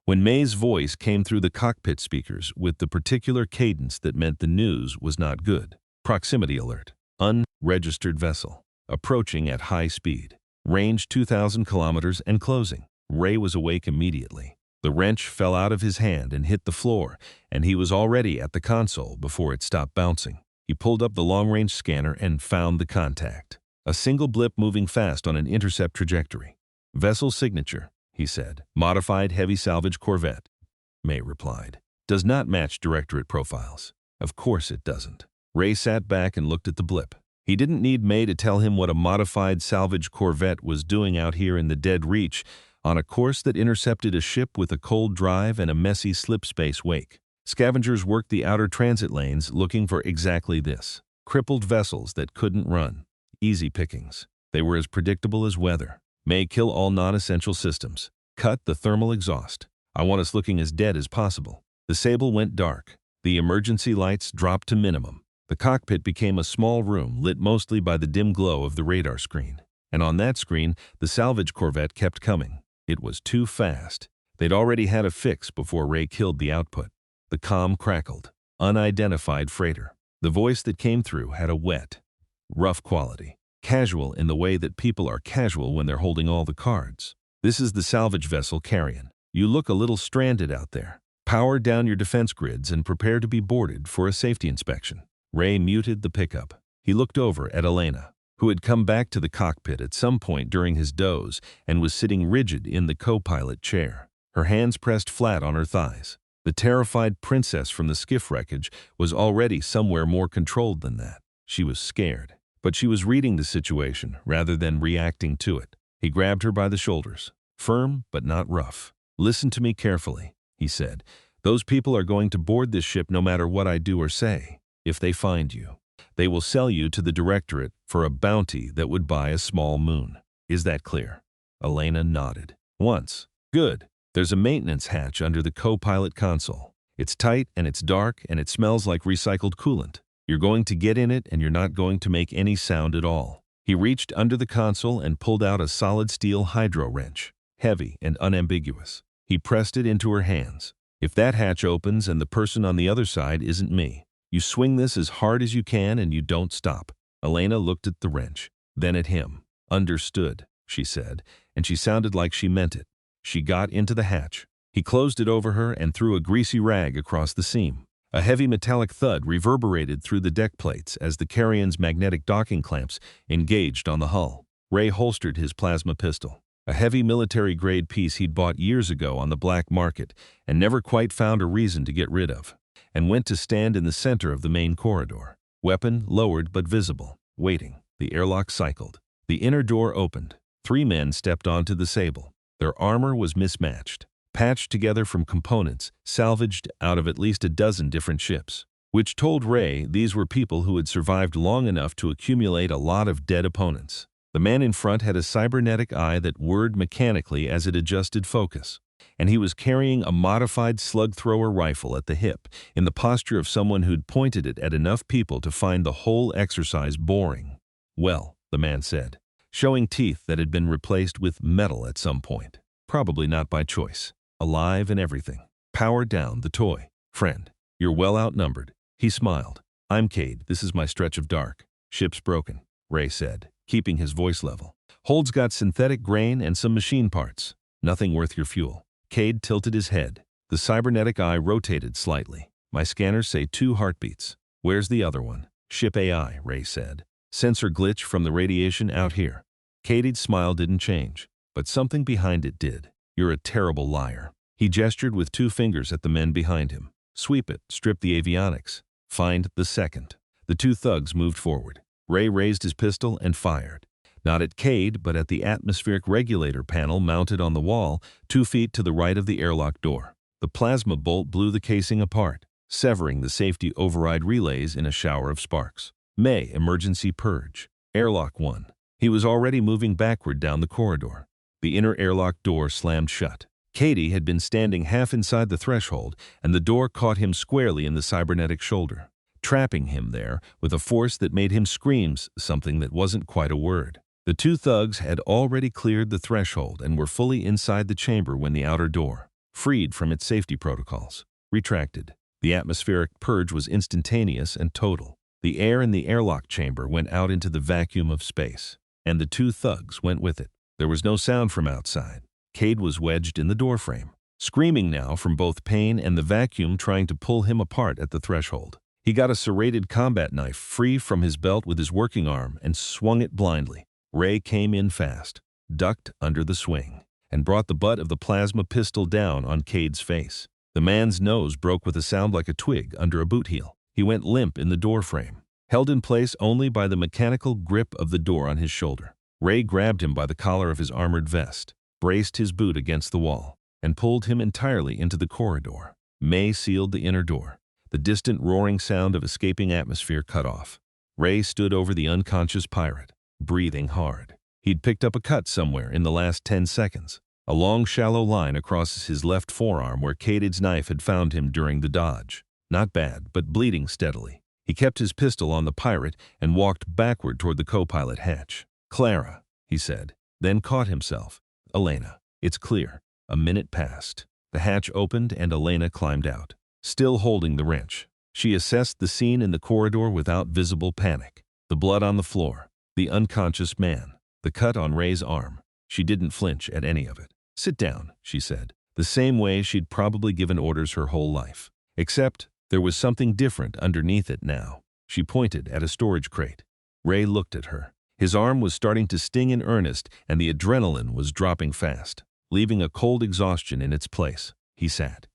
When May's voice came through the cockpit speakers with the particular cadence that meant the news was not good. Proximity alert. Unregistered vessel. Approaching at high speed. Range 2,000 kilometers and closing. Ray was awake immediately. The wrench fell out of his hand and hit the floor, and he was already at the console before it stopped bouncing. He pulled up the long-range scanner and found the contact. A single blip moving fast on an intercept trajectory. Vessel signature, he said. Modified heavy salvage corvette. May replied. Does not match directorate profiles. Of course it doesn't. Ray sat back and looked at the blip. He didn't need May to tell him what a modified salvage corvette was doing out here in the dead reach on a course that intercepted a ship with a cold drive and a messy slip space wake. Scavengers worked the outer transit lanes looking for exactly this. Crippled vessels that couldn't run. Easy pickings. They were as predictable as weather. May kill all non-essential systems. Cut the thermal exhaust. I want us looking as dead as possible. The Sable went dark. The emergency lights dropped to minimum. The cockpit became a small room lit mostly by the dim glow of the radar screen. And on that screen, the salvage corvette kept coming. It was too fast. They'd already had a fix before Ray killed the output. The comm crackled. Unidentified freighter. The voice that came through had a wet, rough quality. Casual in the way that people are casual when they're holding all the cards. This is the salvage vessel Carrion. You look a little stranded out there. Power down your defense grids and prepare to be boarded for a safety inspection. Ray muted the pickup. He looked over at Elena, who had come back to the cockpit at some point during his doze and was sitting rigid in the co-pilot chair, her hands pressed flat on her thighs. The terrified princess from the skiff wreckage was already somewhere more controlled than that. She was scared, but she was reading the situation rather than reacting to it. He grabbed her by the shoulders, firm but not rough. Listen to me carefully, he said. Those people are going to board this ship no matter what I do or say. If they find you, they will sell you to the directorate for a bounty that would buy a small moon. Is that clear? Elena nodded. Once. Good. There's a maintenance hatch under the co-pilot console. It's tight and it's dark and it smells like recycled coolant. You're going to get in it and you're not going to make any sound at all. He reached under the console and pulled out a solid steel hydro wrench, heavy and unambiguous. He pressed it into her hands. If that hatch opens and the person on the other side isn't me, you swing this as hard as you can and you don't stop. Elena looked at the wrench, then at him. Understood, she said, and she sounded like she meant it. She got into the hatch. He closed it over her and threw a greasy rag across the seam. A heavy metallic thud reverberated through the deck plates as the Carrion's magnetic docking clamps engaged on the hull. Ray holstered his plasma pistol. a heavy military-grade piece he'd bought years ago on the black market and never quite found a reason to get rid of, and went to stand in the center of the main corridor, weapon lowered but visible, waiting. The airlock cycled. The inner door opened. 3 men stepped onto the Sable. Their armor was mismatched, patched together from components salvaged out of at least a dozen different ships, which told Ray these were people who had survived long enough to accumulate a lot of dead opponents. The man in front had a cybernetic eye that whirred mechanically as it adjusted focus, and he was carrying a modified slug-thrower rifle at the hip, in the posture of someone who'd pointed it at enough people to find the whole exercise boring. "Well," the man said, showing teeth that had been replaced with metal at some point. Probably not by choice. Alive and everything. Power down, the toy. "Friend, you're well outnumbered." He smiled. "I'm Cade. This is my stretch of dark. Ship's broken," Ray said, keeping his voice level. "Hold's got synthetic grain and some machine parts. Nothing worth your fuel." Cade tilted his head. The cybernetic eye rotated slightly. "My scanners say 2 heartbeats. Where's the other one?" "Ship AI," Ray said. "Sensor glitch from the radiation out here." Cade's smile didn't change, but something behind it did. "You're a terrible liar." He gestured with 2 fingers at the men behind him. "Sweep it, strip the avionics. Find the second." The 2 thugs moved forward. Ray raised his pistol and fired. Not at Cade, but at the atmospheric regulator panel mounted on the wall 2 feet to the right of the airlock door. The plasma bolt blew the casing apart, severing the safety override relays in a shower of sparks. "May, emergency purge. Airlock 1. He was already moving backward down the corridor. The inner airlock door slammed shut. Katie had been standing half inside the threshold, and the door caught him squarely in the cybernetic shoulder, trapping him there with a force that made him scream something that wasn't quite a word. The 2 thugs had already cleared the threshold and were fully inside the chamber when the outer door, freed from its safety protocols, retracted. The atmospheric purge was instantaneous and total. The air in the airlock chamber went out into the vacuum of space, and the 2 thugs went with it. There was no sound from outside. Cade was wedged in the doorframe, screaming now from both pain and the vacuum trying to pull him apart at the threshold. He got a serrated combat knife free from his belt with his working arm and swung it blindly. Ray came in fast, ducked under the swing, and brought the butt of the plasma pistol down on Cade's face. The man's nose broke with a sound like a twig under a boot heel. He went limp in the doorframe, held in place only by the mechanical grip of the door on his shoulder. Ray grabbed him by the collar of his armored vest, braced his boot against the wall, and pulled him entirely into the corridor. May sealed the inner door. The distant roaring sound of escaping atmosphere cut off. Ray stood over the unconscious pirate, breathing hard. He'd picked up a cut somewhere in the last 10 seconds, a long shallow line across his left forearm where Cade's knife had found him during the dodge. Not bad, but bleeding steadily. He kept his pistol on the pirate and walked backward toward the co-pilot hatch. "Clara," he said, then caught himself. "Elena, it's clear." A minute passed. The hatch opened and Elena climbed out, still holding the wrench. She assessed the scene in the corridor without visible panic. The blood on the floor, the unconscious man, the cut on Ray's arm. She didn't flinch at any of it. "Sit down," she said, the same way she'd probably given orders her whole life. Except there was something different underneath it now. She pointed at a storage crate. Ray looked at her. His arm was starting to sting in earnest, and the adrenaline was dropping fast, leaving a cold exhaustion in its place. He sat.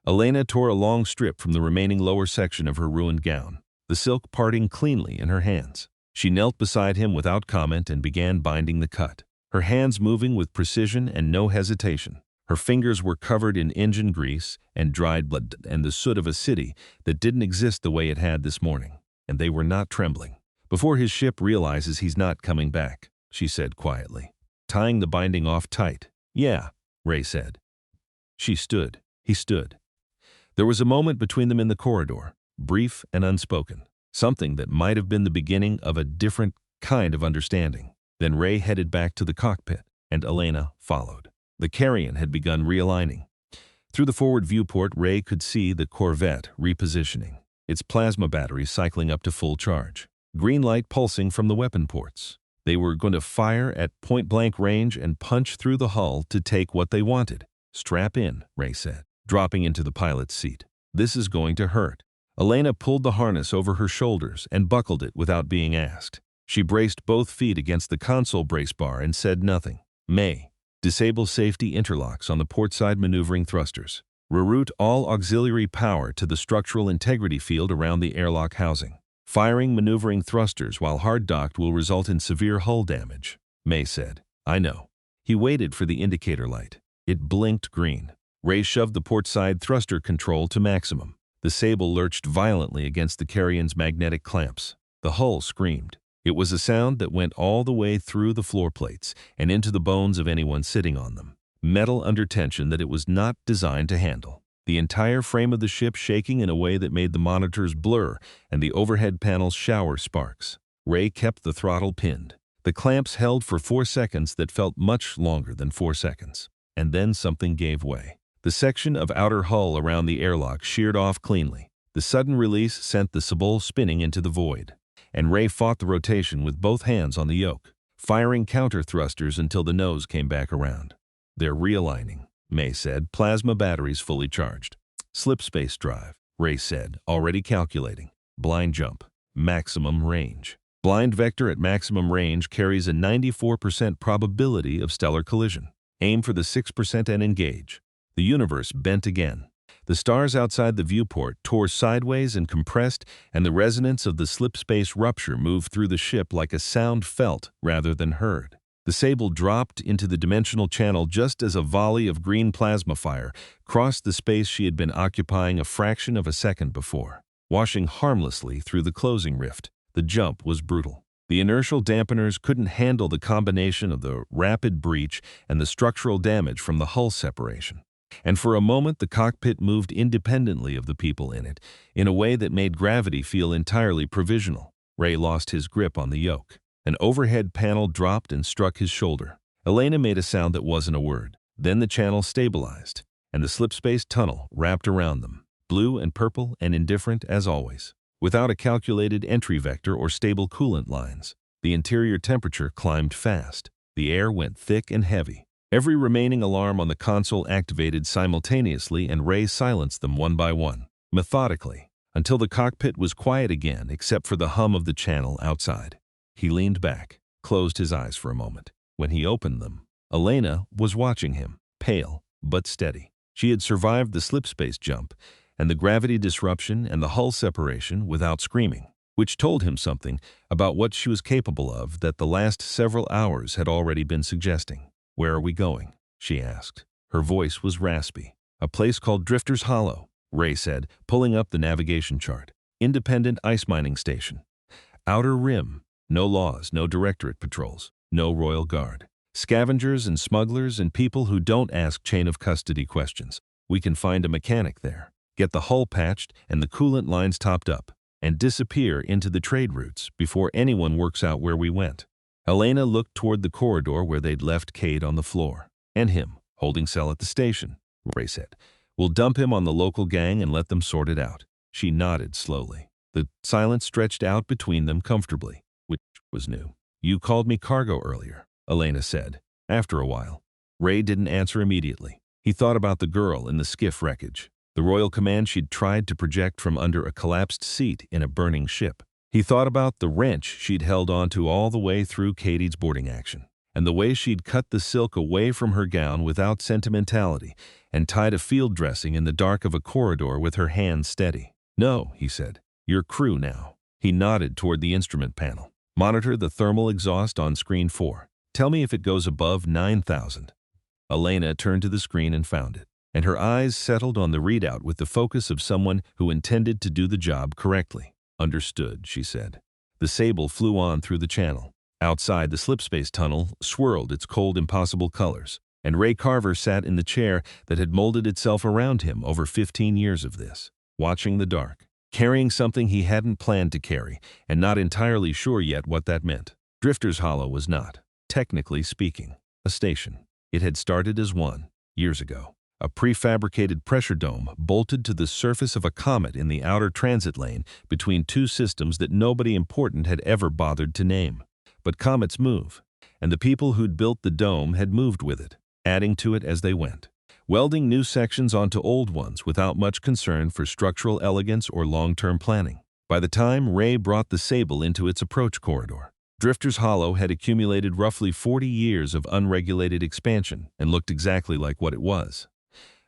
Elena tore a long strip from the remaining lower section of her ruined gown, the silk parting cleanly in her hands. She knelt beside him without comment and began binding the cut, her hands moving with precision and no hesitation. Her fingers were covered in engine grease and dried blood and the soot of a city that didn't exist the way it had this morning, and they were not trembling. "Before his ship realizes he's not coming back," she said quietly, tying the binding off tight. "Yeah," Ray said. She stood. He stood. There was a moment between them in the corridor, brief and unspoken, something that might have been the beginning of a different kind of understanding. Then Ray headed back to the cockpit, and Elena followed. The carrion had begun realigning. Through the forward viewport, Ray could see the Corvette repositioning, its plasma battery cycling up to full charge. Green light pulsing from the weapon ports. They were going to fire at point-blank range and punch through the hull to take what they wanted. "Strap in," Ray said, dropping into the pilot's seat. "This is going to hurt." Elena pulled the harness over her shoulders and buckled it without being asked. She braced both feet against the console brace bar and said nothing. "May," Disable safety interlocks on the portside maneuvering thrusters. Reroute all auxiliary power to the structural integrity field around the airlock housing. Firing maneuvering thrusters while hard-docked will result in severe hull damage, May said. I know. He waited for the indicator light. It blinked green. Ray shoved the portside thruster control to maximum. The Sable lurched violently against the carrion's magnetic clamps. The hull screamed. It was a sound that went all the way through the floor plates and into the bones of anyone sitting on them. Metal under tension that it was not designed to handle. The entire frame of the ship shaking in a way that made the monitors blur and the overhead panels shower sparks. Ray kept the throttle pinned. The clamps held for 4 seconds that felt much longer than 4 seconds. And then something gave way. The section of outer hull around the airlock sheared off cleanly. The sudden release sent the Sable spinning into the void. And Ray fought the rotation with both hands on the yoke, firing counter thrusters until the nose came back around. They're realigning, May said, plasma batteries fully charged. Slip space drive, Ray said, already calculating. Blind jump, maximum range. Blind vector at maximum range carries a 94% probability of stellar collision. Aim for the 6% and engage. The universe bent again. The stars outside the viewport tore sideways and compressed, and the resonance of the slip space rupture moved through the ship like a sound felt rather than heard. The Sable dropped into the dimensional channel just as a volley of green plasma fire crossed the space she had been occupying a fraction of a second before. Washing harmlessly through the closing rift, the jump was brutal. The inertial dampeners couldn't handle the combination of the rapid breach and the structural damage from the hull separation. And for a moment the cockpit moved independently of the people in it, in a way that made gravity feel entirely provisional. Ray lost his grip on the yoke. An overhead panel dropped and struck his shoulder. Elena made a sound that wasn't a word. Then the channel stabilized, and the slipspace tunnel wrapped around them, blue and purple and indifferent as always. Without a calculated entry vector or stable coolant lines, the interior temperature climbed fast. The air went thick and heavy. Every remaining alarm on the console activated simultaneously, and Ray silenced them one by one, methodically, until the cockpit was quiet again except for the hum of the channel outside. He leaned back, closed his eyes for a moment. When he opened them, Elena was watching him, pale but steady. She had survived the slipspace jump and the gravity disruption and the hull separation without screaming, which told him something about what she was capable of that the last several hours had already been suggesting. "Where are we going?" she asked. Her voice was raspy. "A place called Drifter's Hollow," Ray said, pulling up the navigation chart. "Independent ice mining station. Outer Rim. No laws, no directorate patrols, no royal guard. Scavengers and smugglers and people who don't ask chain of custody questions. We can find a mechanic there, get the hull patched and the coolant lines topped up, and disappear into the trade routes before anyone works out where we went." Elena looked toward the corridor where they'd left Cade on the floor. "And him, holding cell at the station," Ray said. "We'll dump him on the local gang and let them sort it out." She nodded slowly. The silence stretched out between them comfortably, which was new. "You called me cargo earlier," Elena said. After a while, Ray didn't answer immediately. He thought about the girl in the skiff wreckage, the royal command she'd tried to project from under a collapsed seat in a burning ship. He thought about the wrench she'd held onto all the way through Katie's boarding action, and the way she'd cut the silk away from her gown without sentimentality and tied a field dressing in the dark of a corridor with her hands steady. "No," he said. "You're crew now." He nodded toward the instrument panel. "Monitor the thermal exhaust on screen 4. Tell me if it goes above 9,000. Elena turned to the screen and found it, and her eyes settled on the readout with the focus of someone who intended to do the job correctly. "Understood," she said. The Sable flew on through the channel. Outside, the slipspace tunnel swirled its cold, impossible colors, and Ray Carver sat in the chair that had molded itself around him over 15 years of this, watching the dark, carrying something he hadn't planned to carry, and not entirely sure yet what that meant. Drifter's Hollow was not, technically speaking, a station. It had started as one, years ago. A prefabricated pressure dome bolted to the surface of a comet in the outer transit lane between two systems that nobody important had ever bothered to name. But comets move, and the people who'd built the dome had moved with it, adding to it as they went, welding new sections onto old ones without much concern for structural elegance or long-term planning. By the time Ray brought the Sable into its approach corridor, Drifter's Hollow had accumulated roughly 40 years of unregulated expansion and looked exactly like what it was.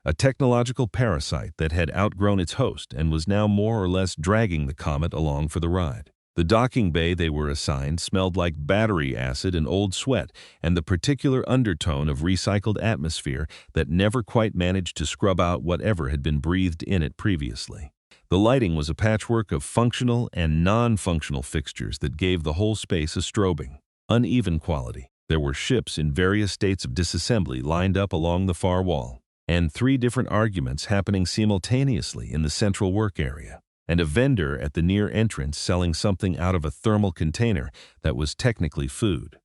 A technological parasite that had outgrown its host and was now more or less dragging the comet along for the ride. The docking bay they were assigned smelled like battery acid and old sweat and the particular undertone of recycled atmosphere that never quite managed to scrub out whatever had been breathed in it previously. The lighting was a patchwork of functional and non-functional fixtures that gave the whole space a strobing, uneven quality. There were ships in various states of disassembly lined up along the far wall, and 3 different arguments happening simultaneously in the central work area, and a vendor at the near entrance selling something out of a thermal container that was technically food.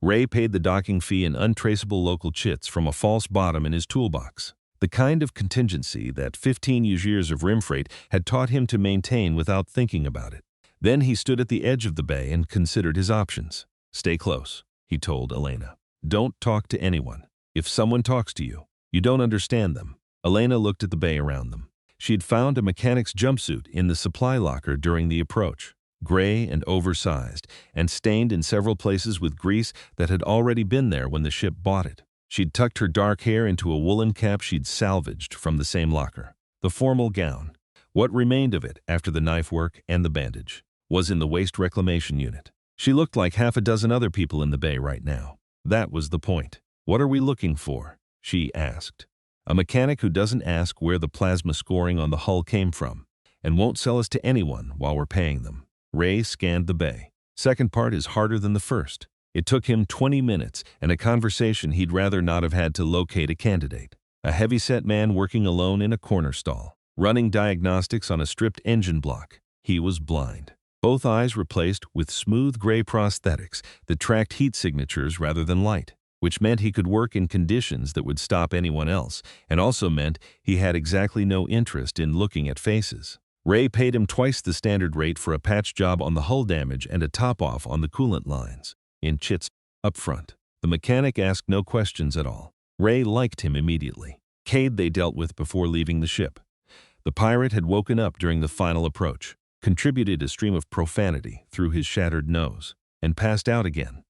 Ray paid the docking fee in untraceable local chits from a false bottom in his toolbox, the kind of contingency that 15 years of rim freight had taught him to maintain without thinking about it. Then he stood at the edge of the bay and considered his options. "Stay close," he told Elena. "Don't talk to anyone. If someone talks to you, you don't understand them." Elena looked at the bay around them. She had found a mechanic's jumpsuit in the supply locker during the approach, gray and oversized, and stained in several places with grease that had already been there when the ship bought it. She'd tucked her dark hair into a woolen cap she'd salvaged from the same locker. The formal gown, what remained of it after the knife work and the bandage, was in the waste reclamation unit. She looked like half a dozen other people in the bay right now. That was the point. "What are we looking for?" she asked. "A mechanic who doesn't ask where the plasma scoring on the hull came from, and won't sell us to anyone while we're paying them." Ray scanned the bay. Second part is harder than the first. It took him 20 minutes and a conversation he'd rather not have had to locate a candidate. A heavy-set man working alone in a corner stall, running diagnostics on a stripped engine block. He was blind. Both eyes replaced with smooth gray prosthetics that tracked heat signatures rather than light, which meant he could work in conditions that would stop anyone else, and also meant he had exactly no interest in looking at faces. Ray paid him twice the standard rate for a patch job on the hull damage and a top-off on the coolant lines, in chits up front. The mechanic asked no questions at all. Ray liked him immediately. Cade they dealt with before leaving the ship. The pirate had woken up during the final approach, contributed a stream of profanity through his shattered nose, and passed out again.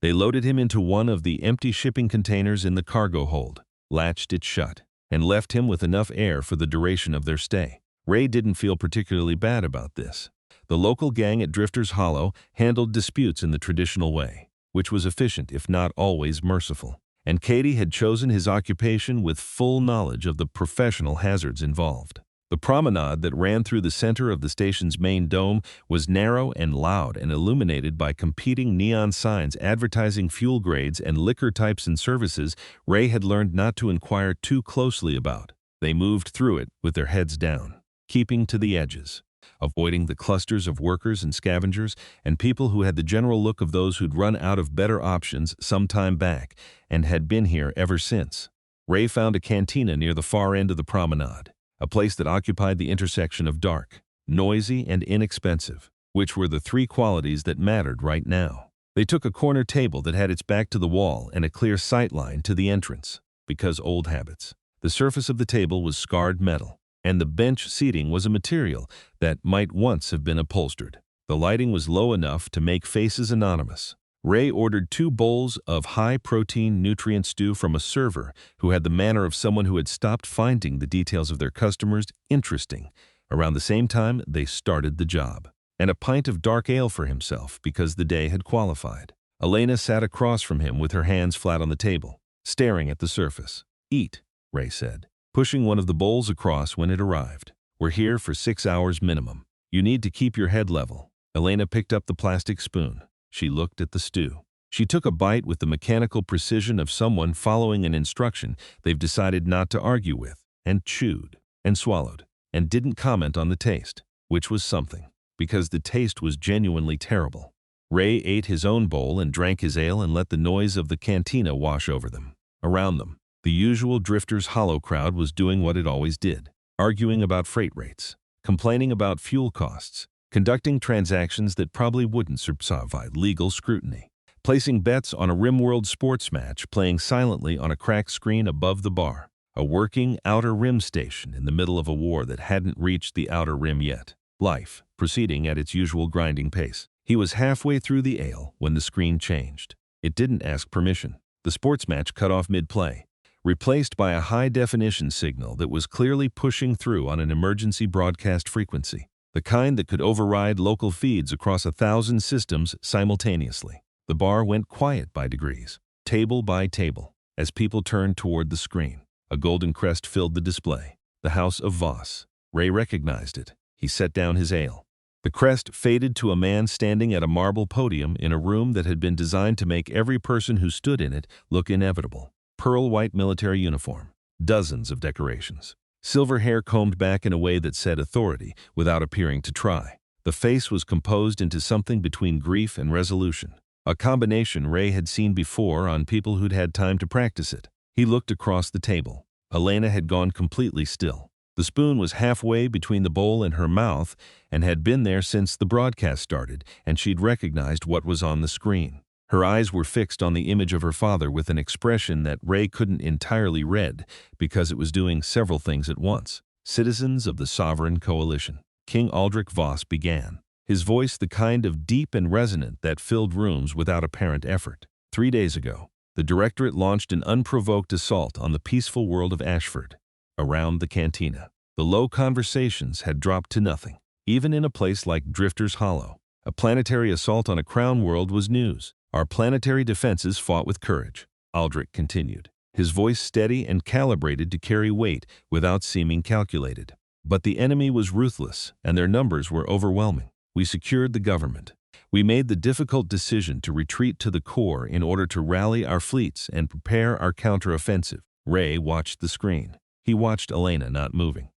They loaded him into one of the empty shipping containers in the cargo hold, latched it shut, and left him with enough air for the duration of their stay. Ray didn't feel particularly bad about this. The local gang at Drifter's Hollow handled disputes in the traditional way, which was efficient if not always merciful. And Katie had chosen his occupation with full knowledge of the professional hazards involved. The promenade that ran through the center of the station's main dome was narrow and loud and illuminated by competing neon signs advertising fuel grades and liquor types and services Ray had learned not to inquire too closely about. They moved through it with their heads down, keeping to the edges, avoiding the clusters of workers and scavengers and people who had the general look of those who'd run out of better options some time back and had been here ever since. Ray found a cantina near the far end of the promenade, a place that occupied the intersection of dark, noisy, and inexpensive, which were the 3 qualities that mattered right now. They took a corner table that had its back to the wall and a clear sight line to the entrance, because old habits. The surface of the table was scarred metal, and the bench seating was a material that might once have been upholstered. The lighting was low enough to make faces anonymous. Ray ordered 2 bowls of high-protein nutrient stew from a server who had the manner of someone who had stopped finding the details of their customers interesting around the same time they started the job, and a pint of dark ale for himself because the day had qualified. Elena sat across from him with her hands flat on the table, staring at the surface. "Eat," Ray said, pushing one of the bowls across when it arrived. "We're here for 6 hours minimum. You need to keep your head level." Elena picked up the plastic spoon. She looked at the stew. She took a bite with the mechanical precision of someone following an instruction they've decided not to argue with, and chewed, and swallowed, and didn't comment on the taste, which was something, because the taste was genuinely terrible. Ray ate his own bowl and drank his ale and let the noise of the cantina wash over them. Around them, the usual Drifter's Hollow crowd was doing what it always did, arguing about freight rates, complaining about fuel costs, conducting transactions that probably wouldn't survive legal scrutiny, placing bets on a RimWorld sports match playing silently on a cracked screen above the bar, a working outer rim station in the middle of a war that hadn't reached the outer rim yet, life proceeding at its usual grinding pace. He was halfway through the ale when the screen changed. It didn't ask permission. The sports match cut off mid-play, replaced by a high-definition signal that was clearly pushing through on an emergency broadcast frequency, the kind that could override local feeds across 1,000 systems simultaneously. The bar went quiet by degrees, table by table, as people turned toward the screen. A golden crest filled the display. The House of Voss. Ray recognized it. He set down his ale. The crest faded to a man standing at a marble podium in a room that had been designed to make every person who stood in it look inevitable. Pearl-white military uniform. Dozens of decorations. Silver hair combed back in a way that said authority without appearing to try. The face was composed into something between grief and resolution. A combination Ray had seen before on people who'd had time to practice it. He looked across the table. Elena had gone completely still. The spoon was halfway between the bowl and her mouth and had been there since the broadcast started, and she'd recognized what was on the screen. Her eyes were fixed on the image of her father with an expression that Ray couldn't entirely read because it was doing several things at once. Citizens of the Sovereign Coalition. King Aldrich Voss began, his voice the kind of deep and resonant that filled rooms without apparent effort. 3 days ago, the Directorate launched an unprovoked assault on the peaceful world of Ashford. Around the cantina, the low conversations had dropped to nothing. Even in a place like Drifter's Hollow, a planetary assault on a crown world was news. Our planetary defenses fought with courage, Aldrich continued, his voice steady and calibrated to carry weight without seeming calculated. But the enemy was ruthless, and their numbers were overwhelming. We secured the government. We made the difficult decision to retreat to the core in order to rally our fleets and prepare our counteroffensive. Ray watched the screen. He watched Elena not moving.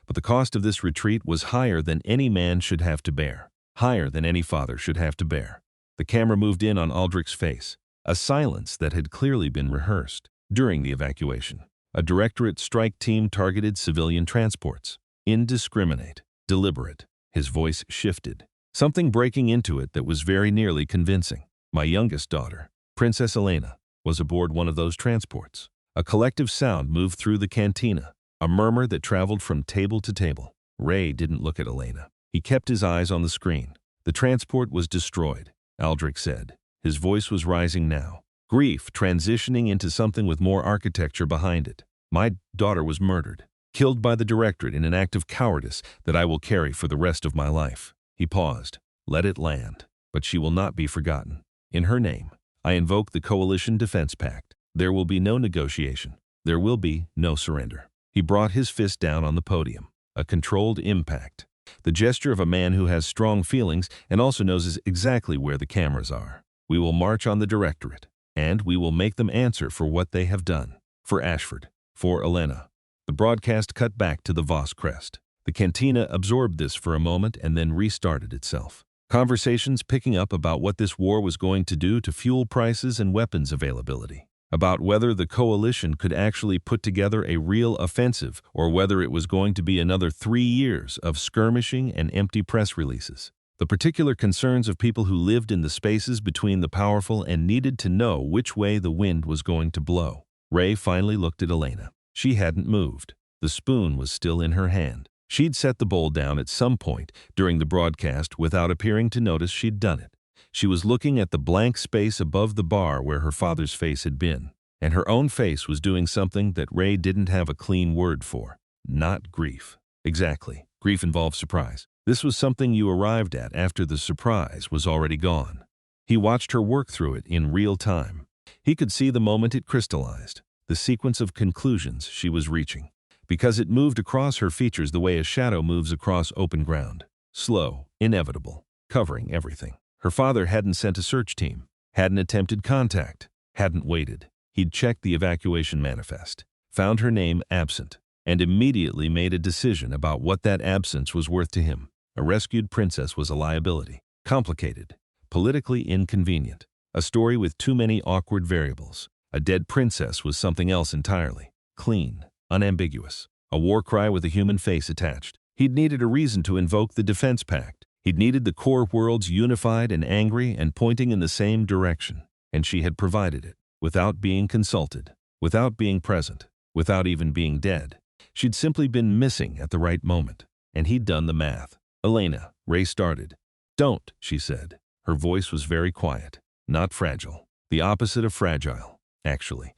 But the cost of this retreat was higher than any man should have to bear. Higher than any father should have to bear. The camera moved in on Aldrich's face, a silence that had clearly been rehearsed. During the evacuation, a Directorate strike team targeted civilian transports. Indiscriminate, deliberate. His voice shifted, something breaking into it that was very nearly convincing. My youngest daughter, Princess Elena, was aboard one of those transports. A collective sound moved through the cantina, a murmur that traveled from table to table. Ray didn't look at Elena. He kept his eyes on the screen. The transport was destroyed, Aldrich said. His voice was rising now, grief transitioning into something with more architecture behind it. My daughter was murdered, killed by the Directorate in an act of cowardice that I will carry for the rest of my life. He paused. Let it land. But she will not be forgotten. In her name, I invoke the Coalition Defense Pact. There will be no negotiation. There will be no surrender. He brought his fist down on the podium. A controlled impact. The gesture of a man who has strong feelings and also knows exactly where the cameras are. We will march on the Directorate, and we will make them answer for what they have done. For Ashford. For Elena. The broadcast cut back to the Voss crest. The cantina absorbed this for a moment and then restarted itself. Conversations picking up about what this war was going to do to fuel prices and weapons availability. About whether the coalition could actually put together a real offensive or whether it was going to be another 3 years of skirmishing and empty press releases. The particular concerns of people who lived in the spaces between the powerful and needed to know which way the wind was going to blow. Ray finally looked at Elena. She hadn't moved. The spoon was still in her hand. She'd set the bowl down at some point during the broadcast without appearing to notice she'd done it. She was looking at the blank space above the bar where her father's face had been, and her own face was doing something that Ray didn't have a clean word for. Not grief. Exactly. Grief involves surprise. This was something you arrived at after the surprise was already gone. He watched her work through it in real time. He could see the moment it crystallized, the sequence of conclusions she was reaching, because it moved across her features the way a shadow moves across open ground. Slow, inevitable, covering everything. Her father hadn't sent a search team, hadn't attempted contact, hadn't waited. He'd checked the evacuation manifest, found her name absent, and immediately made a decision about what that absence was worth to him. A rescued princess was a liability. Complicated, politically inconvenient, a story with too many awkward variables. A dead princess was something else entirely. Clean, unambiguous, a war cry with a human face attached. He'd needed a reason to invoke the Defense Pact. He'd needed the core worlds unified and angry and pointing in the same direction. And she had provided it, without being consulted, without being present, without even being dead. She'd simply been missing at the right moment. And he'd done the math. Elena, Ray started. Don't, she said. Her voice was very quiet, not fragile. The opposite of fragile, actually.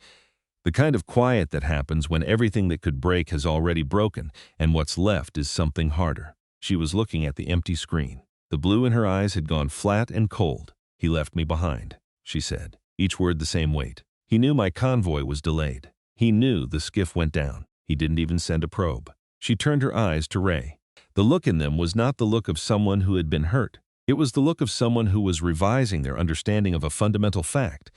The kind of quiet that happens when everything that could break has already broken and what's left is something harder. She was looking at the empty screen. The blue in her eyes had gone flat and cold. "He left me behind," she said, each word the same weight. "He knew my convoy was delayed. He knew the skiff went down. He didn't even send a probe." She turned her eyes to Ray. The look in them was not the look of someone who had been hurt. It was the look of someone who was revising their understanding of a fundamental fact,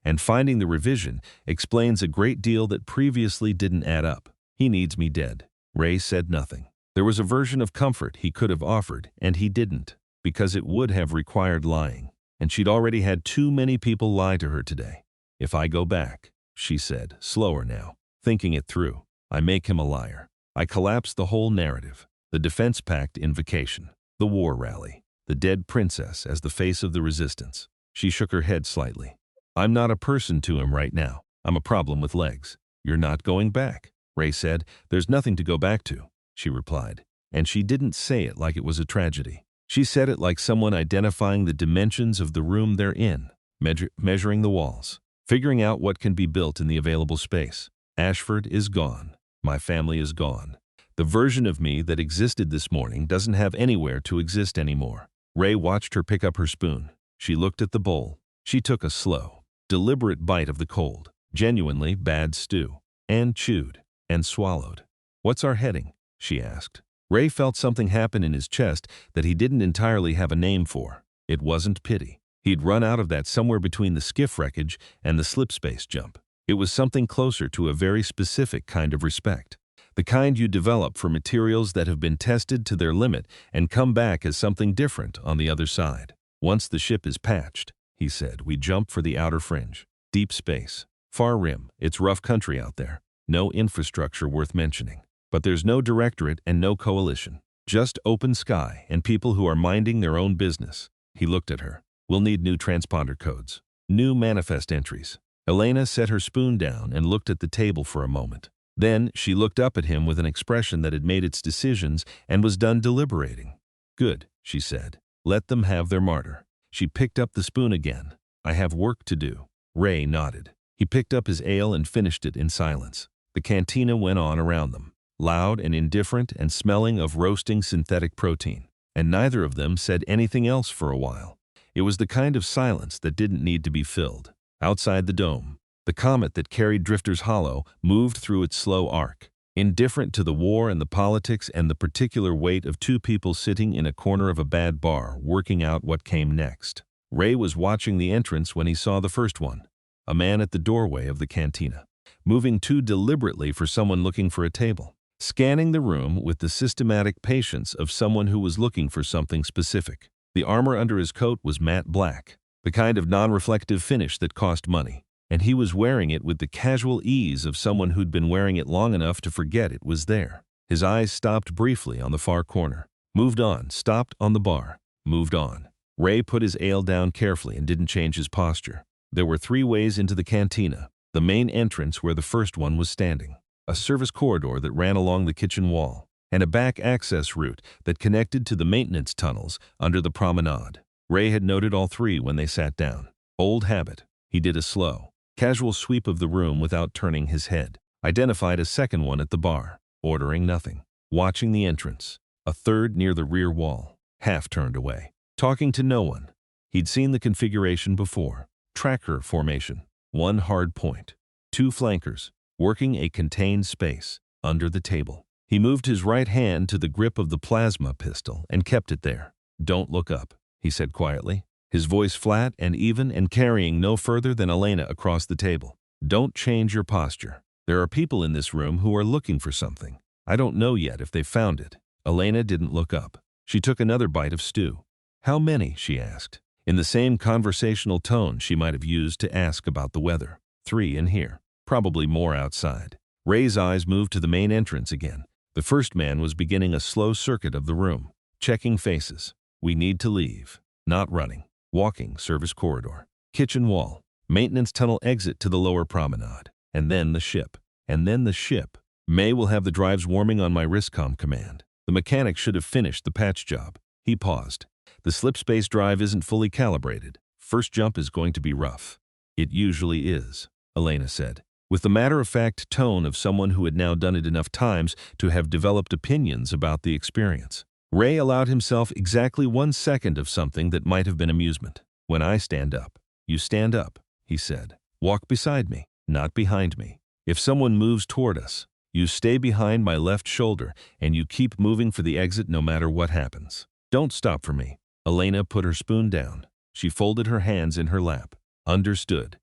and finding the revision explains a great deal that previously didn't add up. "He needs me dead." Ray said nothing. There was a version of comfort he could have offered, and he didn't, because it would have required lying, and she'd already had too many people lie to her today. "If I go back," she said, slower now, thinking it through, "I make him a liar. I collapse the whole narrative. The defense pact invocation, the war rally, the dead princess as the face of the resistance." She shook her head slightly. "I'm not a person to him right now. I'm a problem with legs." "You're not going back," Ray said. "There's nothing to go back to," she replied. And she didn't say it like it was a tragedy. She said it like someone identifying the dimensions of the room they're in, measuring the walls, figuring out what can be built in the available space. "Ashford is gone. My family is gone. The version of me that existed this morning doesn't have anywhere to exist anymore." Ray watched her pick up her spoon. She looked at the bowl. She took a slow, deliberate bite of the cold, genuinely bad stew, and chewed, and swallowed. "What's our heading?" she asked. Ray felt something happen in his chest that he didn't entirely have a name for. It wasn't pity. He'd run out of that somewhere between the skiff wreckage and the slipspace jump. It was something closer to a very specific kind of respect. The kind you develop for materials that have been tested to their limit and come back as something different on the other side. "Once the ship is patched," he said, "we jump for the outer fringe. Deep space. Far rim. It's rough country out there. No infrastructure worth mentioning. But there's no directorate and no coalition. Just open sky and people who are minding their own business." He looked at her. "We'll need new transponder codes. New manifest entries." Elena set her spoon down and looked at the table for a moment. Then she looked up at him with an expression that had made its decisions and was done deliberating. "Good," she said. "Let them have their martyr." She picked up the spoon again. "I have work to do." Ray nodded. He picked up his ale and finished it in silence. The cantina went on around them, loud and indifferent and smelling of roasting synthetic protein, and neither of them said anything else for a while. It was the kind of silence that didn't need to be filled. Outside the dome, the comet that carried Drifter's Hollow moved through its slow arc, indifferent to the war and the politics and the particular weight of two people sitting in a corner of a bad bar working out what came next. Ray was watching the entrance when he saw the first one, a man at the doorway of the cantina, moving too deliberately for someone looking for a table, scanning the room with the systematic patience of someone who was looking for something specific. The armor under his coat was matte black, the kind of non-reflective finish that cost money, and he was wearing it with the casual ease of someone who'd been wearing it long enough to forget it was there. His eyes stopped briefly on the far corner, moved on, stopped on the bar, moved on. Ray put his ale down carefully and didn't change his posture. There were 3 ways into the cantina, the main entrance where the first one was standing, a service corridor that ran along the kitchen wall, and a back access route that connected to the maintenance tunnels under the promenade. Ray had noted all 3 when they sat down. Old habit. He did a slow, casual sweep of the room without turning his head, identified a second one at the bar, ordering nothing, watching the entrance, a third near the rear wall, half turned away, talking to no one. He'd seen the configuration before. Tracker formation, 1 hard point, 2 flankers, working a contained space under the table. He moved his right hand to the grip of the plasma pistol and kept it there. "Don't look up," he said quietly, his voice flat and even and carrying no further than Elena across the table. "Don't change your posture. There are people in this room who are looking for something. I don't know yet if they've found it." Elena didn't look up. She took another bite of stew. "How many?" she asked, in the same conversational tone she might have used to ask about the weather. 3 in here. Probably more outside." Ray's eyes moved to the main entrance again. The first man was beginning a slow circuit of the room, checking faces. "We need to leave." Not running. Walking, service corridor. Kitchen wall. Maintenance tunnel exit to the lower promenade. And then the ship. And then the ship. "May will have the drives warming on my Riscom command. The mechanic should have finished the patch job." He paused. The slip space drive isn't fully calibrated. First jump is going to be rough. It usually is, Elena said, with the matter-of-fact tone of someone who had now done it enough times to have developed opinions about the experience. Ray allowed himself exactly 1 second of something that might have been amusement. When I stand up, you stand up, he said. Walk beside me, not behind me. If someone moves toward us, you stay behind my left shoulder and you keep moving for the exit no matter what happens. Don't stop for me. Elena put her spoon down. She folded her hands in her lap. Understood.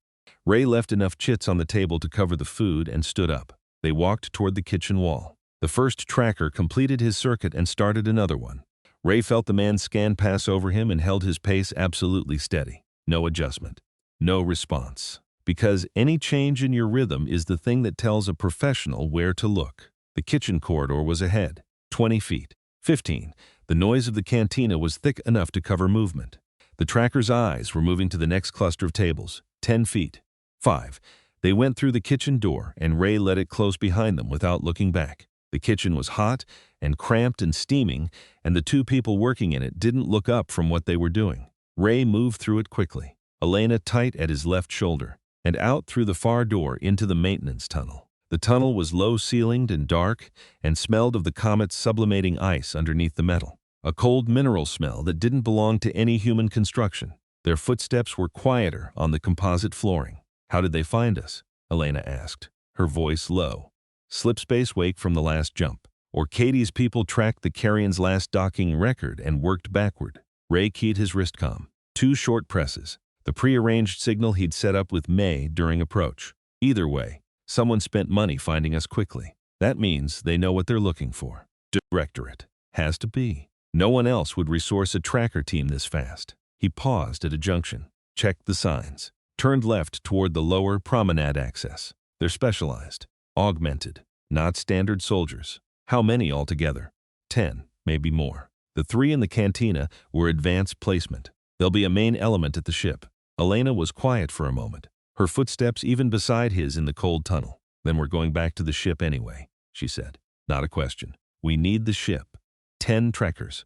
Ray left enough chits on the table to cover the food and stood up. They walked toward the kitchen wall. The first tracker completed his circuit and started another one. Ray felt the man scan pass over him and held his pace absolutely steady. No adjustment. No response. Because any change in your rhythm is the thing that tells a professional where to look. The kitchen corridor was ahead. 20 feet. 15. The noise of the cantina was thick enough to cover movement. The tracker's eyes were moving to the next cluster of tables. 10 feet. 5. They went through the kitchen door, and Ray let it close behind them without looking back. The kitchen was hot and cramped and steaming, and the 2 people working in it didn't look up from what they were doing. Ray moved through it quickly, Elena tight at his left shoulder, and out through the far door into the maintenance tunnel. The tunnel was low-ceilinged and dark and smelled of the comet's sublimating ice underneath the metal. A cold mineral smell that didn't belong to any human construction. Their footsteps were quieter on the composite flooring. How did they find us? Elena asked, her voice low. Slipspace wake from the last jump. Or Katie's people tracked the Carrion's last docking record and worked backward. Ray keyed his wristcom. 2 short presses. The prearranged signal he'd set up with May during approach. Either way, someone spent money finding us quickly. That means they know what they're looking for. Directorate. Has to be. No one else would resource a tracker team this fast. He paused at a junction, checked the signs, turned left toward the lower promenade access. They're specialized, augmented, not standard soldiers. How many altogether? 10, maybe more. The 3 in the cantina were advanced placement. They'll be a main element at the ship. Elena was quiet for a moment, her footsteps even beside his in the cold tunnel. Then we're going back to the ship anyway, she said. Not a question. We need the ship. 10 trekkers.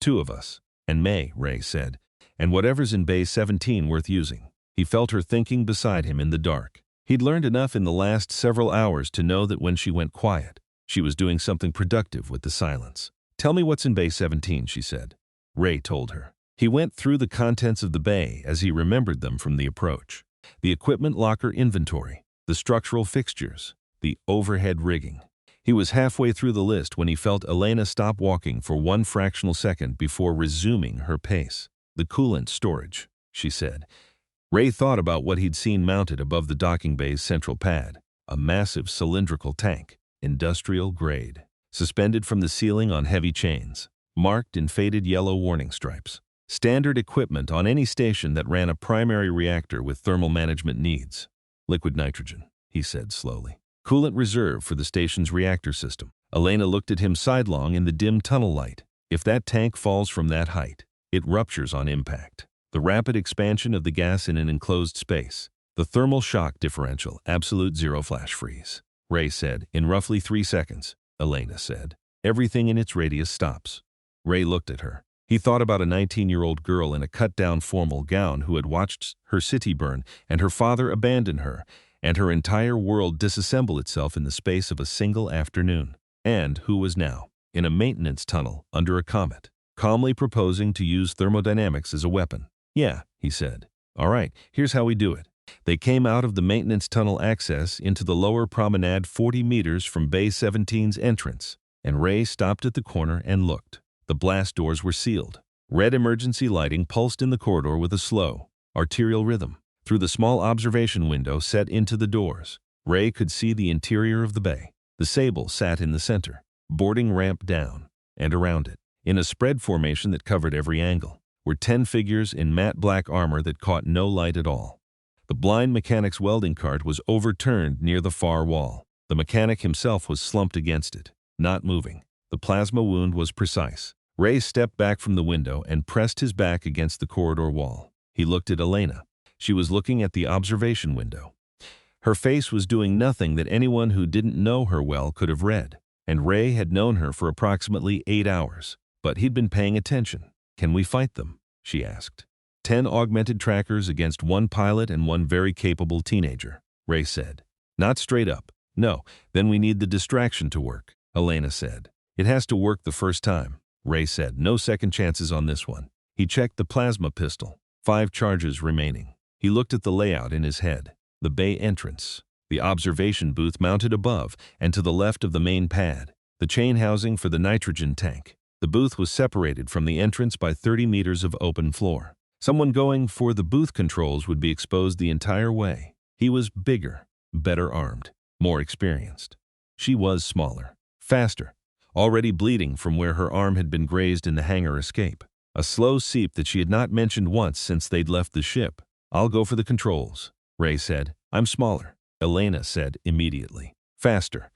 2 of us. And May, Ray said. And whatever's in Bay 17 worth using. He felt her thinking beside him in the dark. He'd learned enough in the last several hours to know that when she went quiet, she was doing something productive with the silence. Tell me what's in Bay 17, she said. Ray told her. He went through the contents of the bay as he remembered them from the approach. The equipment locker inventory, the structural fixtures, the overhead rigging. He was halfway through the list when he felt Elena stop walking for 1 fractional second before resuming her pace. The coolant storage, she said. Ray thought about what he'd seen mounted above the docking bay's central pad, a massive cylindrical tank, industrial grade, suspended from the ceiling on heavy chains, marked in faded yellow warning stripes. Standard equipment on any station that ran a primary reactor with thermal management needs. Liquid nitrogen, he said slowly. Coolant reserve for the station's reactor system. Elena looked at him sidelong in the dim tunnel light. If that tank falls from that height, it ruptures on impact. The rapid expansion of the gas in an enclosed space. The thermal shock differential, absolute zero flash freeze. Ray said, in roughly 3 seconds. Elena said, everything in its radius stops. Ray looked at her. He thought about a 19-year-old girl in a cut-down formal gown who had watched her city burn and her father abandon her, and her entire world disassemble itself in the space of a single afternoon, and who was now in a maintenance tunnel under a comet, calmly proposing to use thermodynamics as a weapon. Yeah, he said. All right, here's how we do it. They came out of the maintenance tunnel access into the lower promenade 40 meters from Bay 17's entrance, and Ray stopped at the corner and looked. The blast doors were sealed. Red emergency lighting pulsed in the corridor with a slow, arterial rhythm. Through the small observation window set into the doors, Ray could see the interior of the bay. The Sable sat in the center, boarding ramp down, and around it, in a spread formation that covered every angle, were 10 figures in matte black armor that caught no light at all. The blind mechanic's welding cart was overturned near the far wall. The mechanic himself was slumped against it, not moving. The plasma wound was precise. Ray stepped back from the window and pressed his back against the corridor wall. He looked at Elena. She was looking at the observation window. Her face was doing nothing that anyone who didn't know her well could have read, and Ray had known her for approximately 8 hours, but he'd been paying attention. Can we fight them? She asked. 10 augmented trackers against 1 pilot and 1 very capable teenager, Ray said. Not straight up. No, then we need the distraction to work, Elena said. It has to work the first time, Ray said. No second chances on this one. He checked the plasma pistol. 5 charges remaining. He looked at the layout in his head. The bay entrance. The observation booth mounted above and to the left of the main pad. The chain housing for the nitrogen tank. The booth was separated from the entrance by 30 meters of open floor. Someone going for the booth controls would be exposed the entire way. He was bigger, better armed, more experienced. She was smaller, faster, already bleeding from where her arm had been grazed in the hangar escape. A slow seep that she had not mentioned once since they'd left the ship. I'll go for the controls, Ray said. I'm smaller, Elena said immediately. Faster.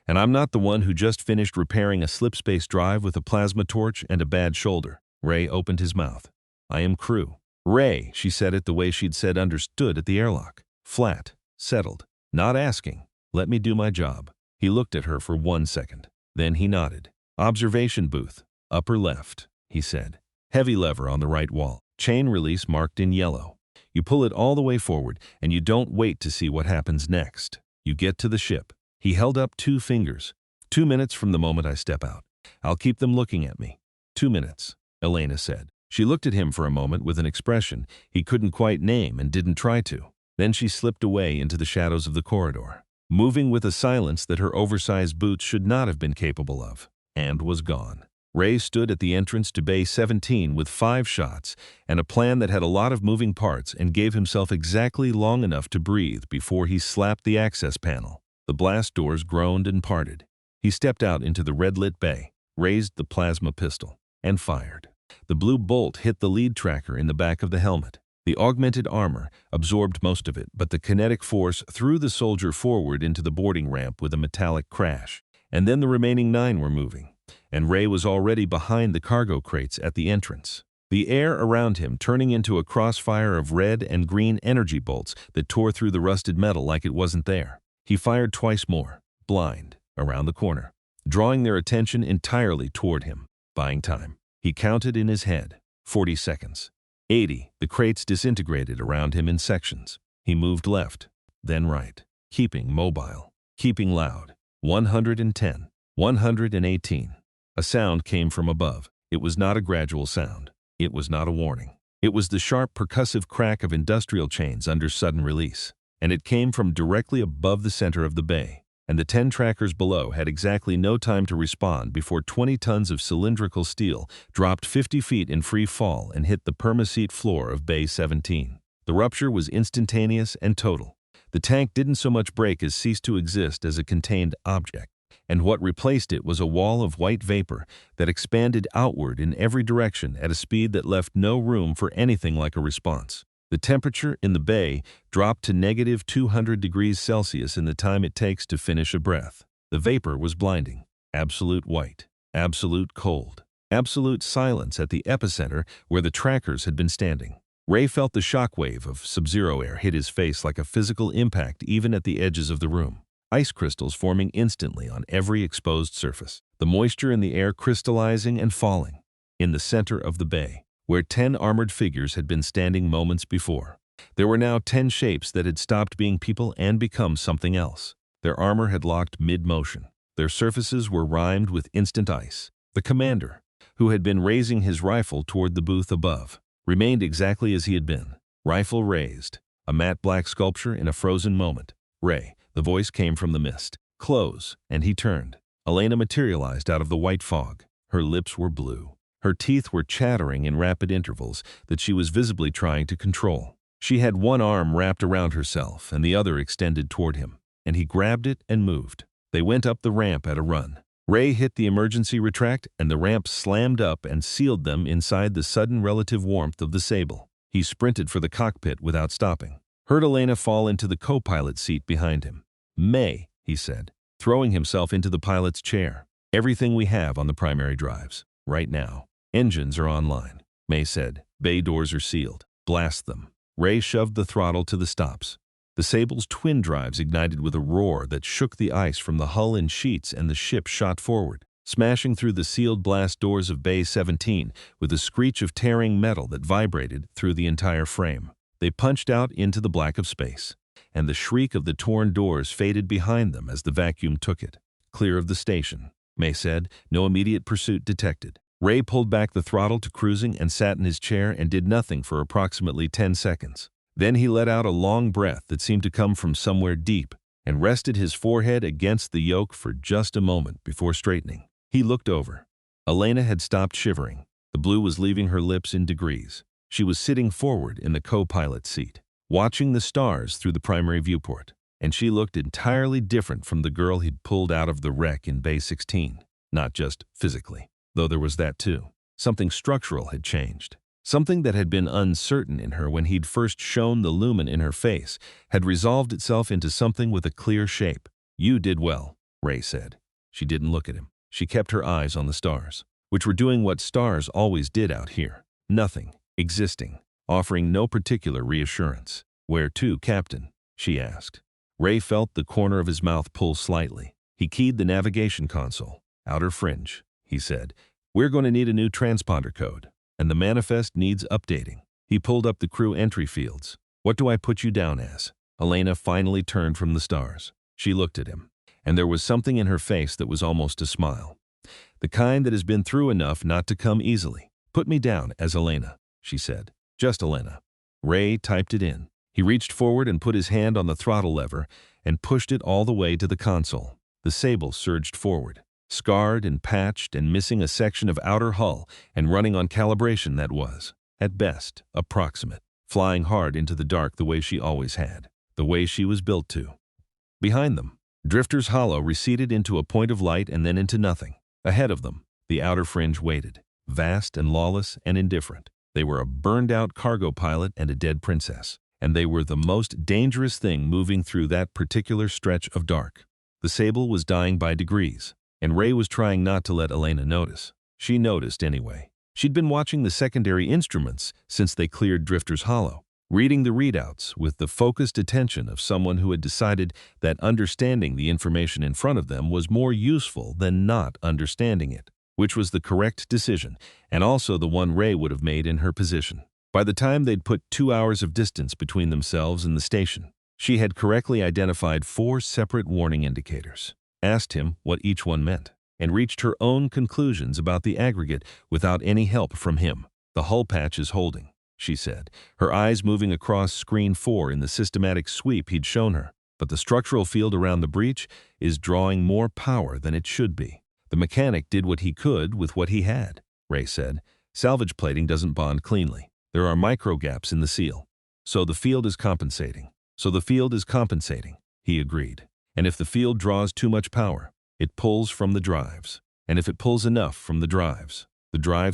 And I'm not the one who just finished repairing a slipspace drive with a plasma torch and a bad shoulder. Ray opened his mouth. I am crew. Ray, she said it the way she'd said understood at the airlock. Flat, settled, not asking. Let me do my job. He looked at her for 1 second. Then he nodded. Observation booth, upper left, he said. Heavy lever on the right wall. Chain release marked in yellow. You pull it all the way forward, and you don't wait to see what happens next. You get to the ship. He held up 2 fingers. 2 minutes from the moment I step out. I'll keep them looking at me. 2 minutes, Elena said. She looked at him for a moment with an expression he couldn't quite name and didn't try to. Then she slipped away into the shadows of the corridor, moving with a silence that her oversized boots should not have been capable of, and was gone. Ray stood at the entrance to Bay 17 with 5 shots and a plan that had a lot of moving parts and gave himself exactly long enough to breathe before he slapped the access panel. The blast doors groaned and parted. He stepped out into the red-lit bay, raised the plasma pistol, and fired. The blue bolt hit the lead tracker in the back of the helmet. The augmented armor absorbed most of it, but the kinetic force threw the soldier forward into the boarding ramp with a metallic crash. And then the remaining 9 were moving, and Ray was already behind the cargo crates at the entrance. The air around him turning into a crossfire of red and green energy bolts that tore through the rusted metal like it wasn't there. He fired twice more, blind, around the corner, drawing their attention entirely toward him, buying time. He counted in his head. 40 seconds. 80. The crates disintegrated around him in sections. He moved left, then right, keeping mobile, keeping loud. 110. 118. A sound came from above. It was not a gradual sound. It was not a warning. It was the sharp percussive crack of industrial chains under sudden release. And it came from directly above the center of the bay. And the 10 trackers below had exactly no time to respond before 20 tons of cylindrical steel dropped 50 feet in free fall and hit the permaseat floor of Bay 17. The rupture was instantaneous and total. The tank didn't so much break as cease to exist as a contained object, and what replaced it was a wall of white vapor that expanded outward in every direction at a speed that left no room for anything like a response. The temperature in the bay dropped to negative 200 degrees Celsius in the time it takes to finish a breath. The vapor was blinding, absolute white, absolute cold, absolute silence at the epicenter where the trackers had been standing. Ray felt the shockwave of sub-zero air hit his face like a physical impact even at the edges of the room. Ice crystals forming instantly on every exposed surface. The moisture in the air crystallizing and falling. In the center of the bay, where 10 armored figures had been standing moments before. There were now 10 shapes that had stopped being people and become something else. Their armor had locked mid-motion. Their surfaces were rimed with instant ice. The commander, who had been raising his rifle toward the booth above, remained exactly as he had been. Rifle raised, a matte black sculpture in a frozen moment. Ray, the voice came from the mist. Close, and he turned. Elena materialized out of the white fog. Her lips were blue. Her teeth were chattering in rapid intervals that she was visibly trying to control. She had one arm wrapped around herself and the other extended toward him, and he grabbed it and moved. They went up the ramp at a run. Ray hit the emergency retract, and the ramp slammed up and sealed them inside the sudden relative warmth of the Sable. He sprinted for the cockpit without stopping. Heard Elena fall into the co-pilot seat behind him. May, he said, throwing himself into the pilot's chair. Everything we have on the primary drives, right now. Engines are online, May said. Bay doors are sealed. Blast them. Ray shoved the throttle to the stops. The Sable's twin drives ignited with a roar that shook the ice from the hull in sheets and the ship shot forward, smashing through the sealed blast doors of Bay 17 with a screech of tearing metal that vibrated through the entire frame. They punched out into the black of space, and the shriek of the torn doors faded behind them as the vacuum took it. Clear of the station, May said, no immediate pursuit detected. Ray pulled back the throttle to cruising and sat in his chair and did nothing for approximately 10 seconds. Then he let out a long breath that seemed to come from somewhere deep and rested his forehead against the yoke for just a moment before straightening. He looked over. Elena had stopped shivering. The blue was leaving her lips in degrees. She was sitting forward in the co-pilot seat, watching the stars through the primary viewport, and she looked entirely different from the girl he'd pulled out of the wreck in Bay 16. Not just physically, though there was that too. Something structural had changed. Something that had been uncertain in her when he'd first shown the lumen in her face had resolved itself into something with a clear shape. "You did well," Ray said. She didn't look at him. She kept her eyes on the stars, which were doing what stars always did out here. Nothing, existing, offering no particular reassurance. "Where to, Captain?" she asked. Ray felt the corner of his mouth pull slightly. He keyed the navigation console. "Outer fringe," he said. "We're going to need a new transponder code, and the manifest needs updating." He pulled up the crew entry fields. "What do I put you down as?" Elena finally turned from the stars. She looked at him, and there was something in her face that was almost a smile. The kind that has been through enough not to come easily. "Put me down as Elena," she said. "Just Elena." Ray typed it in. He reached forward and put his hand on the throttle lever and pushed it all the way to the console. The Sable surged forward, scarred and patched and missing a section of outer hull and running on calibration that was, at best, approximate, flying hard into the dark the way she always had, the way she was built to. Behind them, Drifter's Hollow receded into a point of light and then into nothing. Ahead of them, the outer fringe waited, vast and lawless and indifferent. They were a burned-out cargo pilot and a dead princess, and they were the most dangerous thing moving through that particular stretch of dark. The Sable was dying by degrees, and Ray was trying not to let Elena notice. She noticed anyway. She'd been watching the secondary instruments since they cleared Drifter's Hollow, reading the readouts with the focused attention of someone who had decided that understanding the information in front of them was more useful than not understanding it, which was the correct decision, and also the one Ray would have made in her position. By the time they'd put 2 hours of distance between themselves and the station, she had correctly identified 4 separate warning indicators, asked him what each one meant, and reached her own conclusions about the aggregate without any help from him. "The hull patch is holding," she said, her eyes moving across screen 4 in the systematic sweep he'd shown her. "But the structural field around the breach is drawing more power than it should be." "The mechanic did what he could with what he had," Ray said. "Salvage plating doesn't bond cleanly. There are micro gaps in the seal. So the field is compensating." He agreed. "And if the field draws too much power, it pulls from the drives. And if it pulls enough from the drives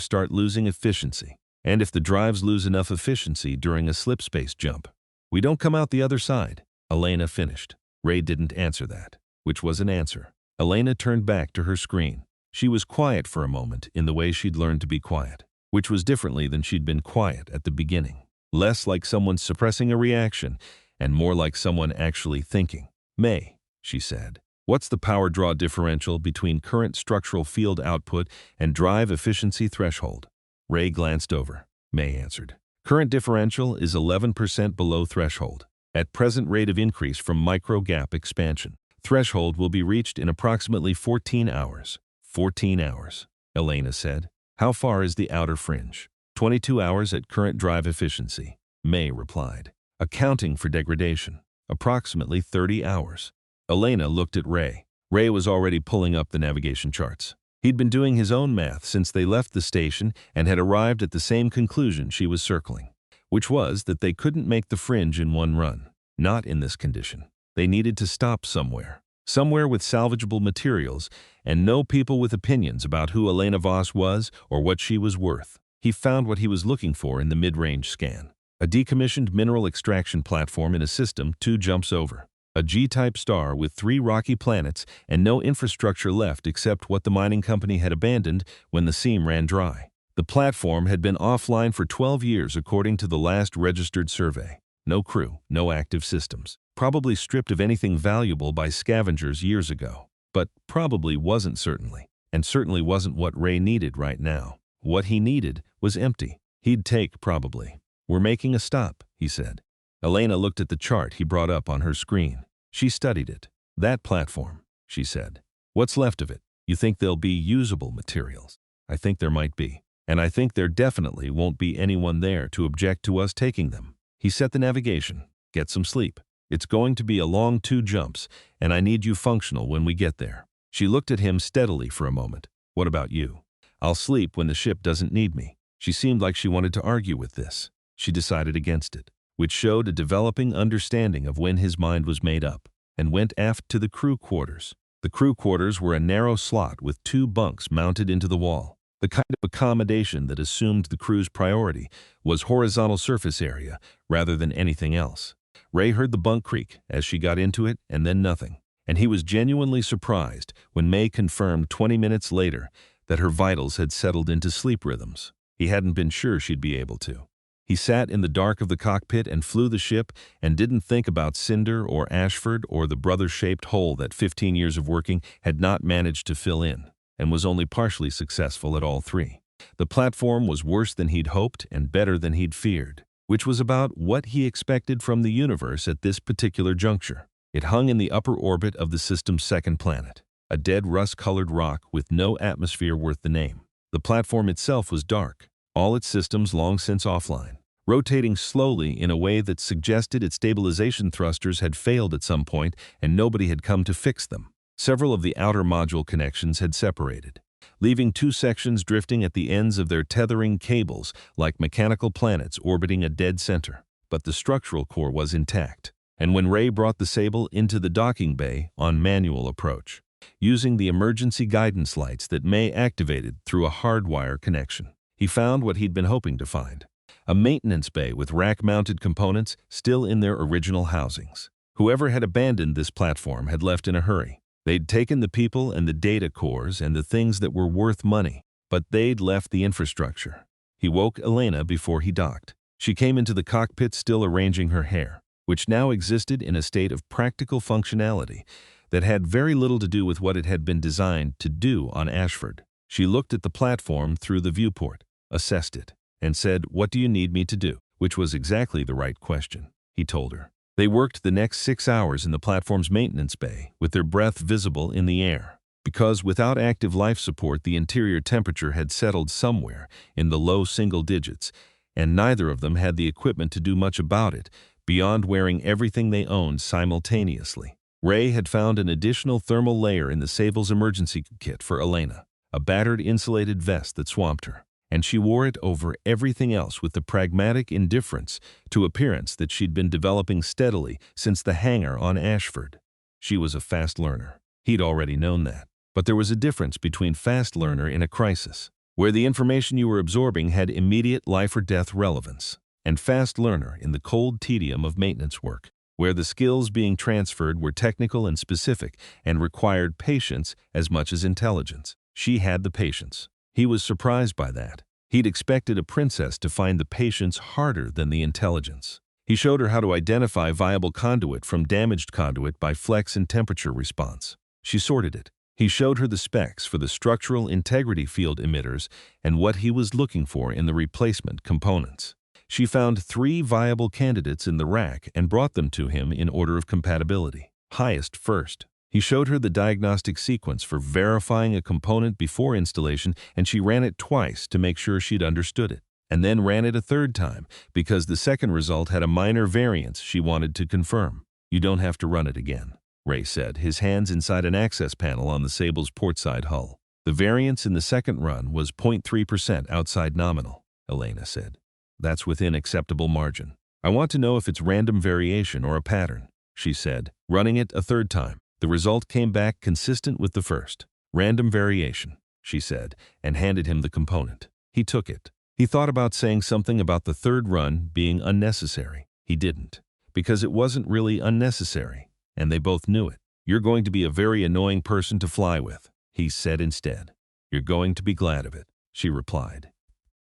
start losing efficiency. And if the drives lose enough efficiency during a slipspace jump, we don't come out the other side." Elena finished. Ray didn't answer that, which was an answer. Elena turned back to her screen. She was quiet for a moment in the way she'd learned to be quiet, which was differently than she'd been quiet at the beginning. Less like someone suppressing a reaction and more like someone actually thinking. "May," she said, "what's the power draw differential between current structural field output and drive efficiency threshold?" Ray glanced over. May answered. "Current differential is 11% below threshold, at present rate of increase from micro gap expansion. Threshold will be reached in approximately 14 hours. 14 hours, Elena said. "How far is the outer fringe?" 22 hours at current drive efficiency, May replied. "Accounting for degradation, approximately 30 hours. Elena looked at Ray. Ray was already pulling up the navigation charts. He'd been doing his own math since they left the station and had arrived at the same conclusion she was circling, which was that they couldn't make the fringe in one run. Not in this condition. They needed to stop somewhere. Somewhere with salvageable materials and no people with opinions about who Elena Voss was or what she was worth. He found what he was looking for in the mid-range scan. A decommissioned mineral extraction platform in a system 2 jumps over. A G-type star with 3 rocky planets and no infrastructure left except what the mining company had abandoned when the seam ran dry. The platform had been offline for 12 years according to the last registered survey. No crew, no active systems. Probably stripped of anything valuable by scavengers years ago. But probably wasn't certainly. and certainly wasn't what Ray needed right now. What he needed was empty. He'd take, probably. "We're making a stop," he said. Elena looked at the chart he brought up on her screen. She studied it. "That platform," she said. "What's left of it? You think there'll be usable materials?" "I think there might be. And I think there definitely won't be anyone there to object to us taking them." He set the navigation. "Get some sleep. It's going to be a long 2 jumps, and I need you functional when we get there." She looked at him steadily for a moment. "What about you?" "I'll sleep when the ship doesn't need me." She seemed like she wanted to argue with this. She decided against it, which showed a developing understanding of when his mind was made up, and went aft to the crew quarters. The crew quarters were a narrow slot with 2 bunks mounted into the wall. The kind of accommodation that assumed the crew's priority was horizontal surface area rather than anything else. Ray heard the bunk creak as she got into it, and then nothing. And he was genuinely surprised when May confirmed 20 minutes later that her vitals had settled into sleep rhythms. He hadn't been sure she'd be able to. He sat in the dark of the cockpit and flew the ship and didn't think about Cinder or Ashford or the brother-shaped hole that 15 years of working had not managed to fill in, and was only partially successful at all 3. The platform was worse than he'd hoped and better than he'd feared, which was about what he expected from the universe at this particular juncture. It hung in the upper orbit of the system's second planet, a dead rust-colored rock with no atmosphere worth the name. The platform itself was dark, all its systems long since offline, rotating slowly in a way that suggested its stabilization thrusters had failed at some point and nobody had come to fix them. Several of the outer module connections had separated, leaving 2 sections drifting at the ends of their tethering cables like mechanical planets orbiting a dead center. But the structural core was intact. And when Ray brought the Sable into the docking bay on manual approach, using the emergency guidance lights that May activated through a hardwire connection, he found what he'd been hoping to find: a maintenance bay with rack-mounted components still in their original housings. Whoever had abandoned this platform had left in a hurry. They'd taken the people and the data cores and the things that were worth money, but they'd left the infrastructure. He woke Elena before he docked. She came into the cockpit still arranging her hair, which now existed in a state of practical functionality that had very little to do with what it had been designed to do on Ashford. She looked at the platform through the viewport, assessed it, and said, "What do you need me to do?" Which was exactly the right question, he told her. They worked the next 6 hours in the platform's maintenance bay, with their breath visible in the air, because without active life support the interior temperature had settled somewhere in the low single digits, and neither of them had the equipment to do much about it, beyond wearing everything they owned simultaneously. Ray had found an additional thermal layer in the Sable's emergency kit for Elena, a battered insulated vest that swamped her, and she wore it over everything else with the pragmatic indifference to appearance that she'd been developing steadily since the hangar on Ashford. She was a fast learner. He'd already known that. But there was a difference between fast learner in a crisis, where the information you were absorbing had immediate life-or-death relevance, and fast learner in the cold tedium of maintenance work, where the skills being transferred were technical and specific and required patience as much as intelligence. She had the patience. He was surprised by that. He'd expected a princess to find the patience harder than the intelligence. He showed her how to identify viable conduit from damaged conduit by flex and temperature response. She sorted it. He showed her the specs for the structural integrity field emitters and what he was looking for in the replacement components. She found 3 viable candidates in the rack and brought them to him in order of compatibility. Highest first. He showed her the diagnostic sequence for verifying a component before installation, and she ran it twice to make sure she'd understood it, and then ran it a 3rd time because the second result had a minor variance she wanted to confirm. "You don't have to run it again," Ray said, his hands inside an access panel on the Sable's portside hull. "The variance in the second run was 0.3% outside nominal," Elena said. "That's within acceptable margin. I want to know if it's random variation or a pattern," she said, running it a 3rd time. The result came back consistent with the first. "Random variation," she said, and handed him the component. He took it. He thought about saying something about the 3rd run being unnecessary. He didn't, because it wasn't really unnecessary, and they both knew it. "You're going to be a very annoying person to fly with," he said instead. "You're going to be glad of it," she replied.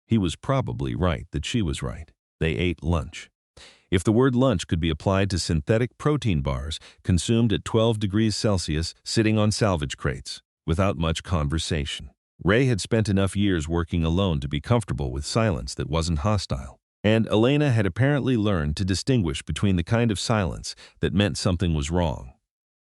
He was probably right that she was right. They ate lunch. If the word lunch could be applied to synthetic protein bars consumed at 12 degrees Celsius sitting on salvage crates. without much conversation. Ray had spent enough years working alone to be comfortable with silence that wasn't hostile. And Elena had apparently learned to distinguish between the kind of silence that meant something was wrong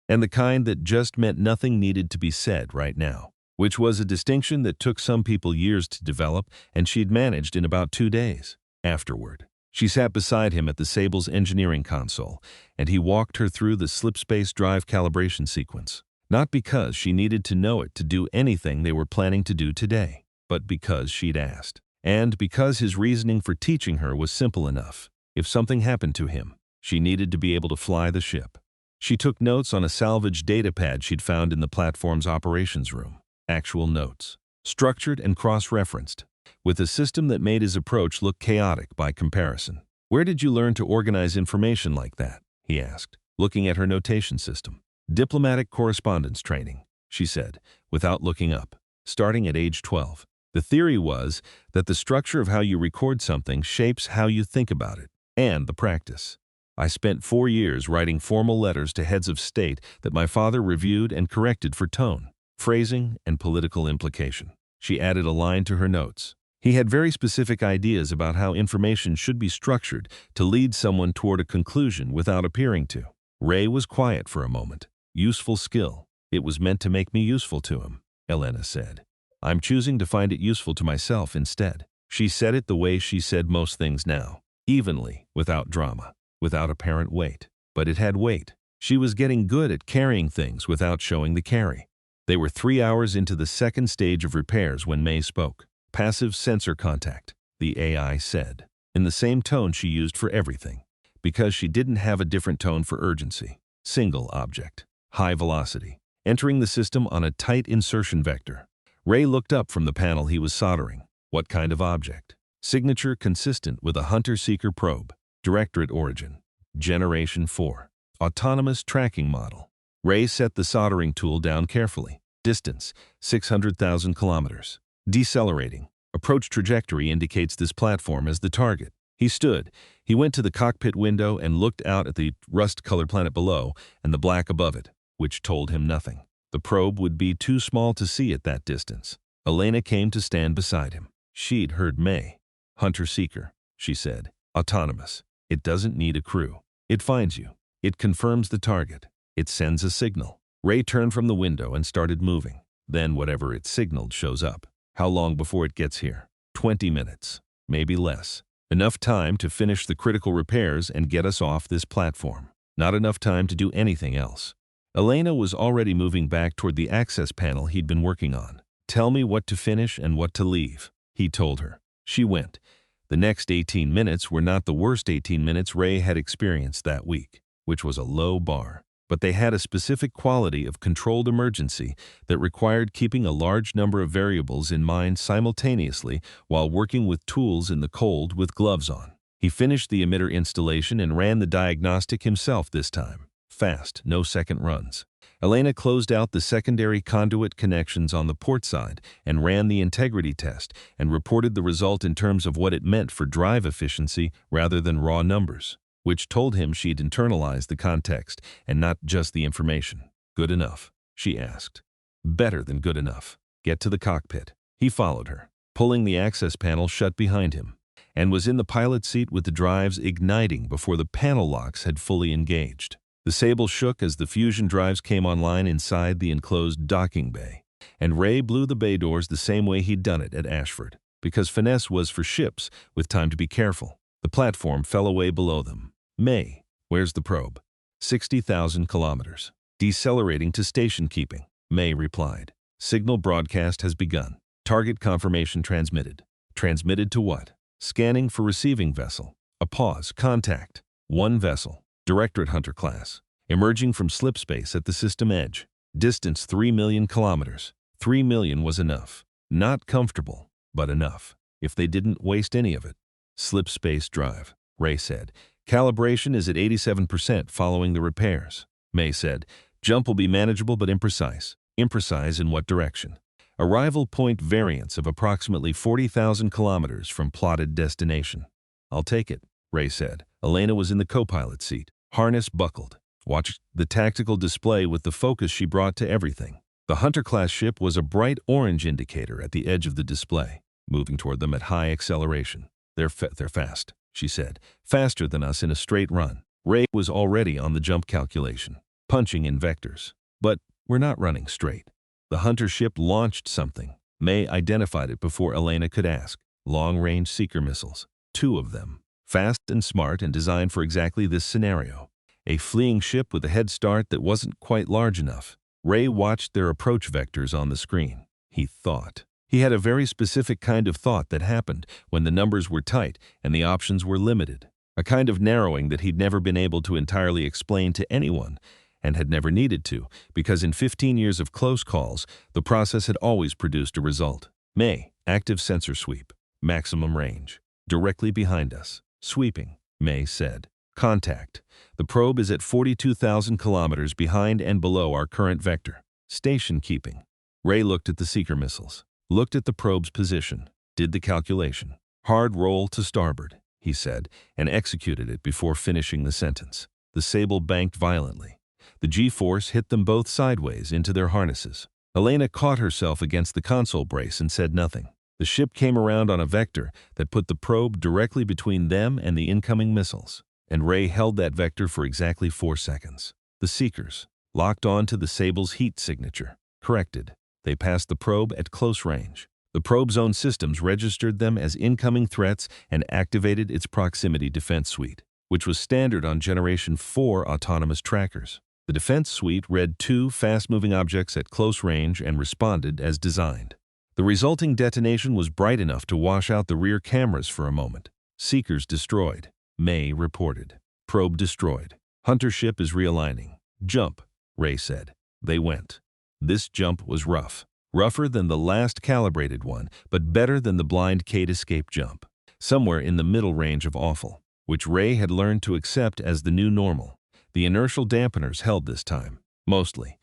and the kind that just meant nothing needed to be said right now, which was a distinction that took some people years to develop, and she'd managed in about 2 days. Afterward, she sat beside him at the Sable's engineering console, and he walked her through the slipspace drive calibration sequence. Not because she needed to know it to do anything they were planning to do today, but because she'd asked. And because his reasoning for teaching her was simple enough. If something happened to him, she needed to be able to fly the ship. She took notes on a salvaged datapad she'd found in the platform's operations room. Actual notes, structured and cross-referenced, with a system that made his approach look chaotic by comparison. "Where did you learn to organize information like that?" he asked, looking at her notation system. "Diplomatic correspondence training," she said, without looking up, starting at age 12. The theory was that the structure of how you record something shapes how you think about it, and the practice. "I spent 4 years writing formal letters to heads of state that my father reviewed and corrected for tone, phrasing, and political implication." She added a line to her notes. He had very specific ideas about how information should be structured to lead someone toward a conclusion without appearing to. Ray was quiet for a moment. "Useful skill. It was meant to make me useful to him," Elena said. "I'm choosing to find it useful to myself instead." She said it the way she said most things now, evenly, without drama, without apparent weight. But it had weight. She was getting good at carrying things without showing the carry. They were 3 hours into the second stage of repairs when May spoke. "Passive sensor contact," the AI said, in the same tone she used for everything, because she didn't have a different tone for urgency. "Single object. High velocity. Entering the system on a tight insertion vector." Ray looked up from the panel he was soldering. "What kind of object?" "Signature consistent with a hunter-seeker probe. Directorate origin. Generation 4. Autonomous tracking model." Ray set the soldering tool down carefully. "Distance, 600,000 kilometers. Decelerating. Approach trajectory indicates this platform as the target." He stood. He went to the cockpit window and looked out at the rust-colored planet below and the black above it, which told him nothing. The probe would be too small to see at that distance. Elena came to stand beside him. She'd heard May. "Hunter-seeker," she said. "Autonomous. It doesn't need a crew. It finds you. It confirms the target. It sends a signal." Ray turned from the window and started moving. "Then whatever it signaled shows up. How long before it gets here?" 20 minutes. Maybe less. Enough time to finish the critical repairs and get us off this platform. Not enough time to do anything else." Elena was already moving back toward the access panel he'd been working on. "Tell me what to finish and what to leave," he told her. She went. The next 18 minutes were not the worst 18 minutes Ray had experienced that week, which was a low bar. But they had a specific quality of controlled emergency that required keeping a large number of variables in mind simultaneously while working with tools in the cold with gloves on. He finished the emitter installation and ran the diagnostic himself this time. Fast, no second runs. Elena closed out the secondary conduit connections on the port side and ran the integrity test and reported the result in terms of what it meant for drive efficiency rather than raw numbers, which told him she'd internalized the context and not just the information. "Good enough?" she asked. "Better than good enough. Get to the cockpit." He followed her, pulling the access panel shut behind him, and was in the pilot seat with the drives igniting before the panel locks had fully engaged. The Sable shook as the fusion drives came online inside the enclosed docking bay, and Ray blew the bay doors the same way he'd done it at Ashford, because finesse was for ships with time to be careful. The platform fell away below them. "May, where's the probe?" 60,000 kilometers. "Decelerating to station keeping," May replied. "Signal broadcast has begun. Target confirmation transmitted." "Transmitted to what?" "Scanning for receiving vessel." A pause. "Contact. 1 vessel. Directorate Hunter class. Emerging from slipspace at the system edge. Distance 3 million kilometers." 3 million was enough. Not comfortable, but enough. If they didn't waste any of it. "Slipspace drive," Ray said. "Calibration is at 87% following the repairs." May said, "Jump will be manageable but imprecise." "Imprecise in what direction?" "Arrival point variance of approximately 40,000 kilometers from plotted destination." "I'll take it," Ray said. Elena was in the co-pilot seat, harness buckled. Watched the tactical display with the focus she brought to everything. The Hunter-class ship was a bright orange indicator at the edge of the display, moving toward them at high acceleration. They're fast, she said, faster than us in a straight run. Ray was already on the jump calculation, punching in vectors. But we're not running straight. The Hunter ship launched something. May identified it before Elena could ask. Long-range seeker missiles. 2 of them. Fast and smart and designed for exactly this scenario. A fleeing ship with a head start that wasn't quite large enough. Ray watched their approach vectors on the screen. He thought. He had a very specific kind of thought that happened when the numbers were tight and the options were limited. A kind of narrowing that he'd never been able to entirely explain to anyone, and had never needed to, because in 15 years of close calls, the process had always produced a result. May, active sensor sweep, maximum range. Directly behind us. Sweeping, May said. Contact. The probe is at 42,000 kilometers behind and below our current vector. Station keeping. Ray looked at the seeker missiles. Looked at the probe's position. Did the calculation. Hard roll to starboard, he said, and executed it before finishing the sentence. The Sable banked violently. The G-force hit them both sideways into their harnesses. Elena caught herself against the console brace and said nothing. The ship came around on a vector that put the probe directly between them and the incoming missiles, and Ray held that vector for exactly 4 seconds. The Seekers locked on to the Sable's heat signature. Corrected. They passed the probe at close range. The probe's own systems registered them as incoming threats and activated its proximity defense suite, which was standard on Generation 4 autonomous trackers. The defense suite read 2 fast-moving objects at close range and responded as designed. The resulting detonation was bright enough to wash out the rear cameras for a moment. Seekers destroyed, May reported. Probe destroyed. Hunter ship is realigning. Jump, Ray said. They went. This jump was rough. Rougher than the last calibrated one, but better than the blind Kate escape jump. Somewhere in the middle range of awful, which Ray had learned to accept as the new normal. The inertial dampeners held this time, mostly.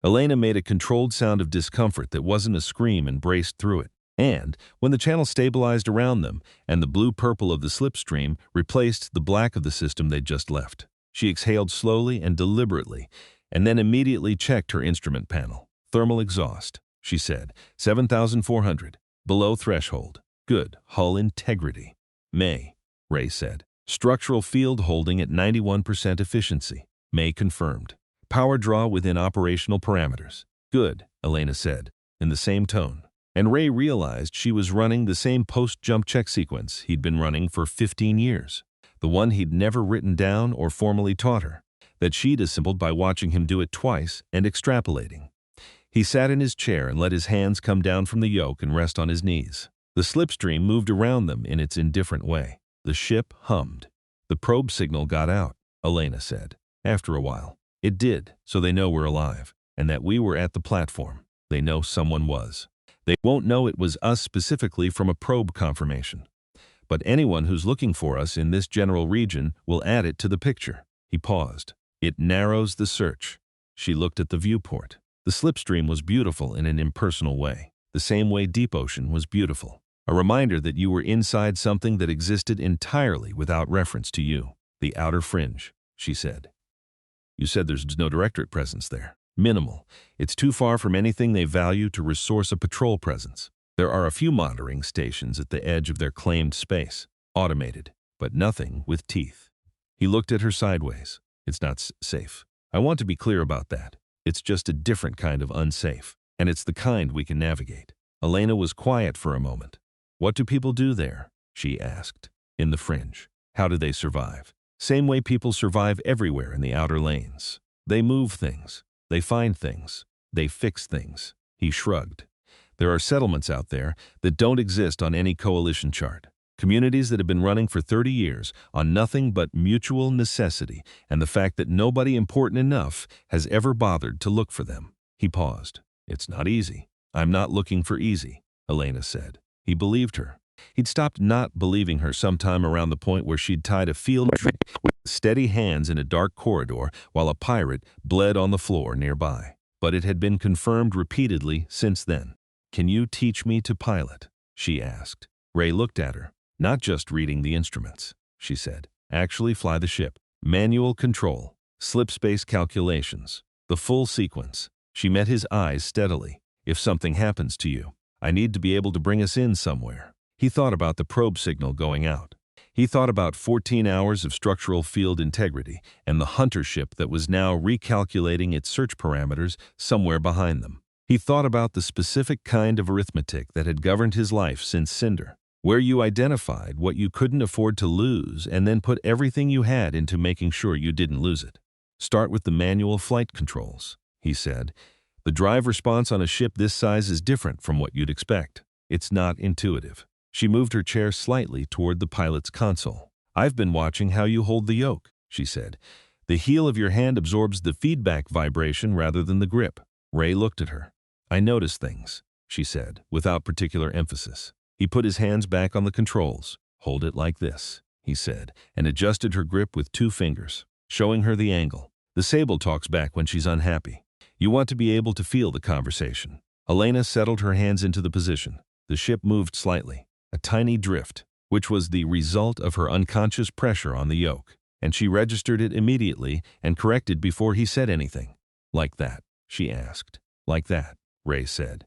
Elena made a controlled sound of discomfort that wasn't a scream and braced through it. And, when the channel stabilized around them and the blue-purple of the slipstream replaced the black of the system they'd just left, she exhaled slowly and deliberately, and then immediately checked her instrument panel. Thermal exhaust, she said. 7,400. Below threshold. Good. Hull integrity. May, Ray said. Structural field holding at 91% efficiency. May confirmed. Power draw within operational parameters. Good, Elena said, in the same tone. And Ray realized she was running the same post-jump check sequence he'd been running for 15 years. The one he'd never written down or formally taught her, that she'd assembled by watching him do it twice and extrapolating. He sat in his chair and let his hands come down from the yoke and rest on his knees. The slipstream moved around them in its indifferent way. The ship hummed. The probe signal got out, Elena said. After a while. It did, so they know we're alive, and that we were at the platform. They know someone was. They won't know it was us specifically from a probe confirmation. But anyone who's looking for us in this general region will add it to the picture. He paused. It narrows the search. She looked at the viewport. The slipstream was beautiful in an impersonal way, the same way deep ocean was beautiful. A reminder that you were inside something that existed entirely without reference to you. The outer fringe, she said. You said there's no directorate presence there. Minimal. It's too far from anything they value to resource a patrol presence. There are a few monitoring stations at the edge of their claimed space. Automated, but nothing with teeth. He looked at her sideways. It's not safe. I want to be clear about that. It's just a different kind of unsafe, and it's the kind we can navigate. Elena was quiet for a moment. What do people do there? She asked. In the fringe. How do they survive? Same way people survive everywhere in the outer lanes. They move things. They find things. They fix things. He shrugged. There are settlements out there that don't exist on any coalition chart. Communities that have been running for 30 years on nothing but mutual necessity and the fact that nobody important enough has ever bothered to look for them. He paused. It's not easy. I'm not looking for easy, Elena said. He believed her. He'd stopped not believing her sometime around the point where she'd tied a field trick with steady hands in a dark corridor while a pirate bled on the floor nearby. But it had been confirmed repeatedly since then. Can you teach me to pilot? She asked. Ray looked at her. Not just reading the instruments, she said. Actually fly the ship. Manual control. Slip space calculations. The full sequence. She met his eyes steadily. If something happens to you, I need to be able to bring us in somewhere. He thought about the probe signal going out. He thought about 14 hours of structural field integrity and the hunter ship that was now recalculating its search parameters somewhere behind them. He thought about the specific kind of arithmetic that had governed his life since Cinder, where you identified what you couldn't afford to lose and then put everything you had into making sure you didn't lose it. Start with the manual flight controls, he said. The drive response on a ship this size is different from what you'd expect. It's not intuitive. She moved her chair slightly toward the pilot's console. I've been watching how you hold the yoke, she said. The heel of your hand absorbs the feedback vibration rather than the grip. Ray looked at her. I notice things, she said, without particular emphasis. He put his hands back on the controls. Hold it like this, he said, and adjusted her grip with 2 fingers, showing her the angle. The Sable talks back when she's unhappy. You want to be able to feel the conversation. Elena settled her hands into the position. The ship moved slightly. A tiny drift, which was the result of her unconscious pressure on the yoke, and she registered it immediately and corrected before he said anything. Like that, she asked. Like that, Ray said.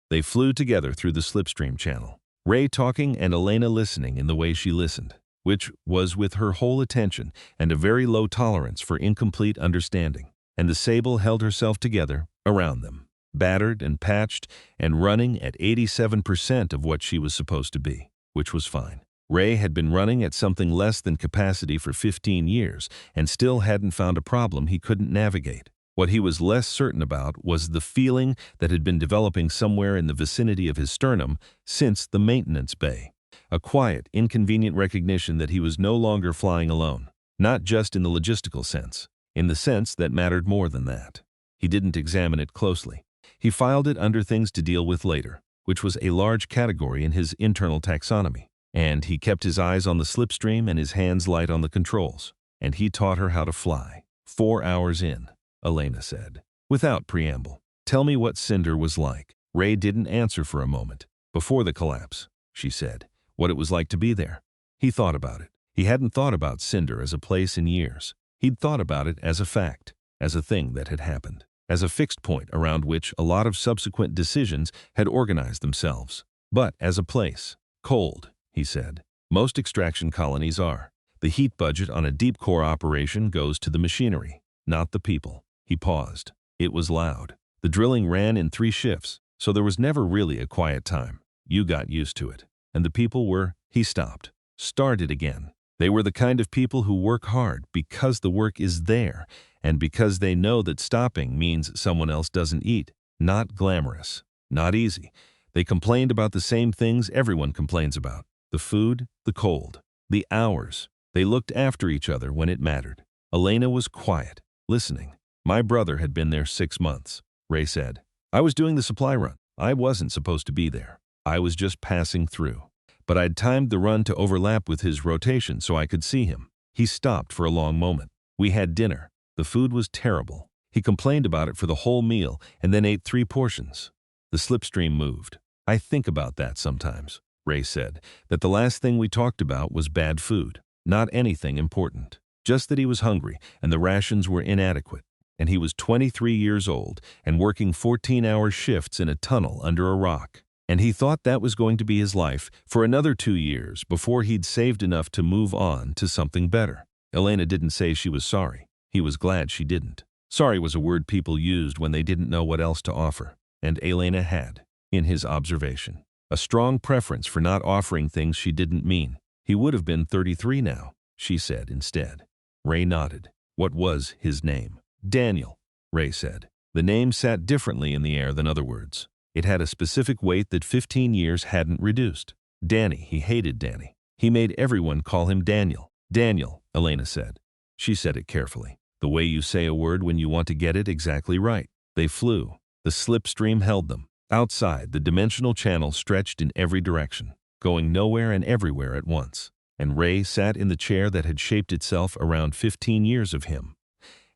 They flew together through the slipstream channel, Ray talking and Elena listening in the way she listened, which was with her whole attention and a very low tolerance for incomplete understanding. And the Sable held herself together around them, battered and patched and running at 87% of what she was supposed to be, which was fine. Ray had been running at something less than capacity for 15 years and still hadn't found a problem he couldn't navigate. What he was less certain about was the feeling that had been developing somewhere in the vicinity of his sternum since the maintenance bay. A quiet, inconvenient recognition that he was no longer flying alone, not just in the logistical sense, in the sense that mattered more than that. He didn't examine it closely. He filed it under things to deal with later, which was a large category in his internal taxonomy. And he kept his eyes on the slipstream and his hands light on the controls. And he taught her how to fly. 4 hours in, Elena said, without preamble. Tell me what Cinder was like. Ray didn't answer for a moment. Before the collapse, she said, what it was like to be there. He thought about it. He hadn't thought about Cinder as a place in years. He'd thought about it as a fact, as a thing that had happened, as a fixed point around which a lot of subsequent decisions had organized themselves. But as a place, cold, he said. Most extraction colonies are. The heat budget on a deep core operation goes to the machinery, not the people. He paused. It was loud. The drilling ran in 3 shifts, so there was never really a quiet time. You got used to it. And the people were, he stopped, started again. They were the kind of people who work hard because the work is there and because they know that stopping means someone else doesn't eat. Not glamorous, not easy. They complained about the same things everyone complains about. The food, the cold, the hours. They looked after each other when it mattered. Elena was quiet, listening. My brother had been there 6 months, Ray said. I was doing the supply run. I wasn't supposed to be there. I was just passing through. But I'd timed the run to overlap with his rotation so I could see him. He stopped for a long moment. We had dinner. The food was terrible. He complained about it for the whole meal and then ate 3 portions. The slipstream moved. I think about that sometimes, Ray said, that the last thing we talked about was bad food, not anything important. Just that he was hungry and the rations were inadequate. And he was 23 years old and working 14-hour shifts in a tunnel under a rock. And he thought that was going to be his life for another 2 years before he'd saved enough to move on to something better. Elena didn't say she was sorry. He was glad she didn't. Sorry was a word people used when they didn't know what else to offer. And Elena had, in his observation, a strong preference for not offering things she didn't mean. He would have been 33 now, she said instead. Ray nodded. What was his name? Daniel, Ray said. The name sat differently in the air than other words. It had a specific weight that 15 years hadn't reduced. Danny, he hated Danny. He made everyone call him Daniel. Daniel, Elena said. She said it carefully, the way you say a word when you want to get it exactly right. They flew. The slipstream held them. Outside, the dimensional channel stretched in every direction, going nowhere and everywhere at once. And Ray sat in the chair that had shaped itself around 15 years of him.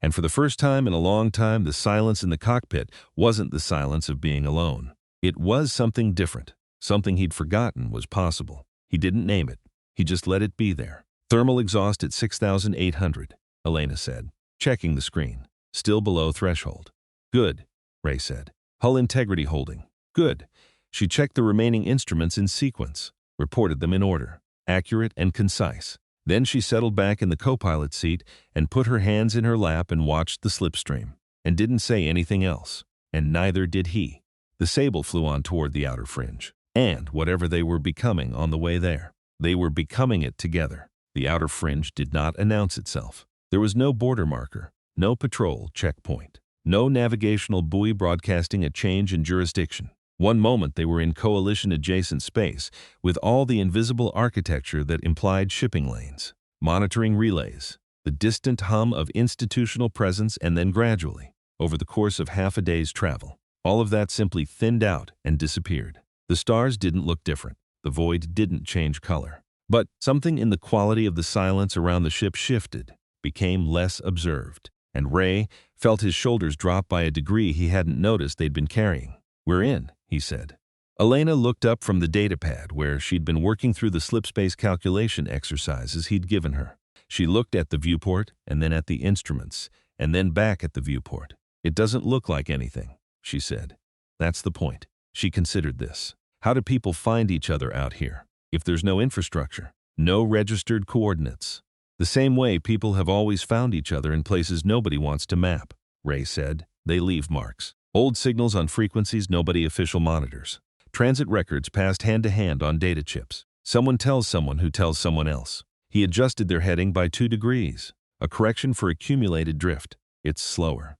And for the first time in a long time, the silence in the cockpit wasn't the silence of being alone. It was something different, something he'd forgotten was possible. He didn't name it. He just let it be there. Thermal exhaust at 6,800, Elena said, checking the screen. Still below threshold. Good, Ray said. Hull integrity holding. Good. She checked the remaining instruments in sequence, reported them in order, accurate and concise. Then she settled back in the co-pilot seat and put her hands in her lap and watched the slipstream, and didn't say anything else, and neither did he. The Sable flew on toward the outer fringe, and whatever they were becoming on the way there, they were becoming it together. The outer fringe did not announce itself. There was no border marker, no patrol checkpoint, no navigational buoy broadcasting a change in jurisdiction. One moment they were in coalition-adjacent space, with all the invisible architecture that implied shipping lanes, monitoring relays, the distant hum of institutional presence, and then gradually, over the course of half a day's travel, all of that simply thinned out and disappeared. The stars didn't look different. The void didn't change color. But something in the quality of the silence around the ship shifted, became less observed, and Ray felt his shoulders drop by a degree he hadn't noticed they'd been carrying. "We're in," he said. Elena looked up from the datapad where she'd been working through the slipspace calculation exercises he'd given her. She looked at the viewport and then at the instruments and then back at the viewport. "It doesn't look like anything," she said. "That's the point." She considered this. How do people find each other out here if there's no infrastructure, no registered coordinates? The same way people have always found each other in places nobody wants to map, Ray said. They leave marks. Old signals on frequencies nobody official monitors. Transit records passed hand to hand on data chips. Someone tells someone who tells someone else. He adjusted their heading by 2 degrees, a correction for accumulated drift. It's slower,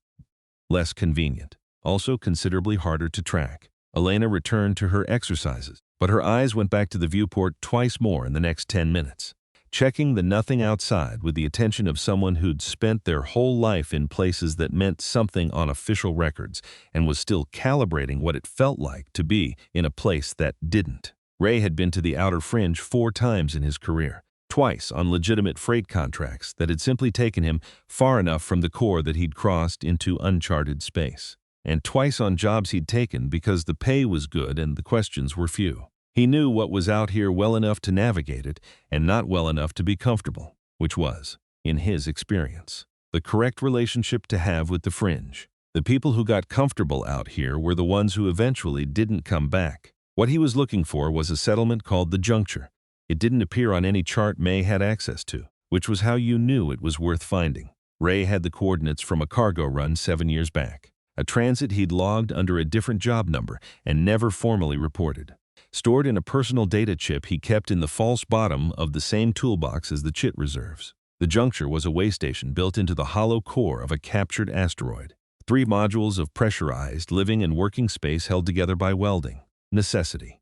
less convenient, also considerably harder to track. Elena returned to her exercises, but her eyes went back to the viewport twice more in the next 10 minutes. Checking the nothing outside with the attention of someone who'd spent their whole life in places that meant something on official records and was still calibrating what it felt like to be in a place that didn't. Ray had been to the outer fringe 4 times in his career, twice on legitimate freight contracts that had simply taken him far enough from the core that he'd crossed into uncharted space, and twice on jobs he'd taken because the pay was good and the questions were few. He knew what was out here well enough to navigate it and not well enough to be comfortable, which was, in his experience, the correct relationship to have with the fringe. The people who got comfortable out here were the ones who eventually didn't come back. What he was looking for was a settlement called the Juncture. It didn't appear on any chart May had access to, which was how you knew it was worth finding. Ray had the coordinates from a cargo run 7 years back, a transit he'd logged under a different job number and never formally reported. Stored in a personal data chip he kept in the false bottom of the same toolbox as the chit reserves. The Juncture was a way station built into the hollow core of a captured asteroid. 3 modules of pressurized, living and working space held together by welding, necessity,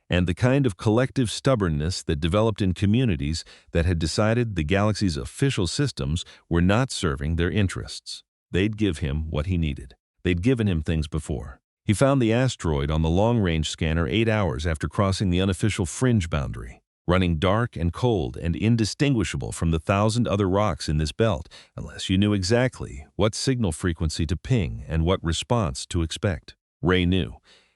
and the kind of collective stubbornness that developed in communities that had decided the galaxy's official systems were not serving their interests. They'd give him what he needed. They'd given him things before. He found the asteroid on the long-range scanner 8 hours after crossing the unofficial fringe boundary, running dark and cold and indistinguishable from the 1,000 other rocks in this belt, unless you knew exactly what signal frequency to ping and what response to expect. Ray knew.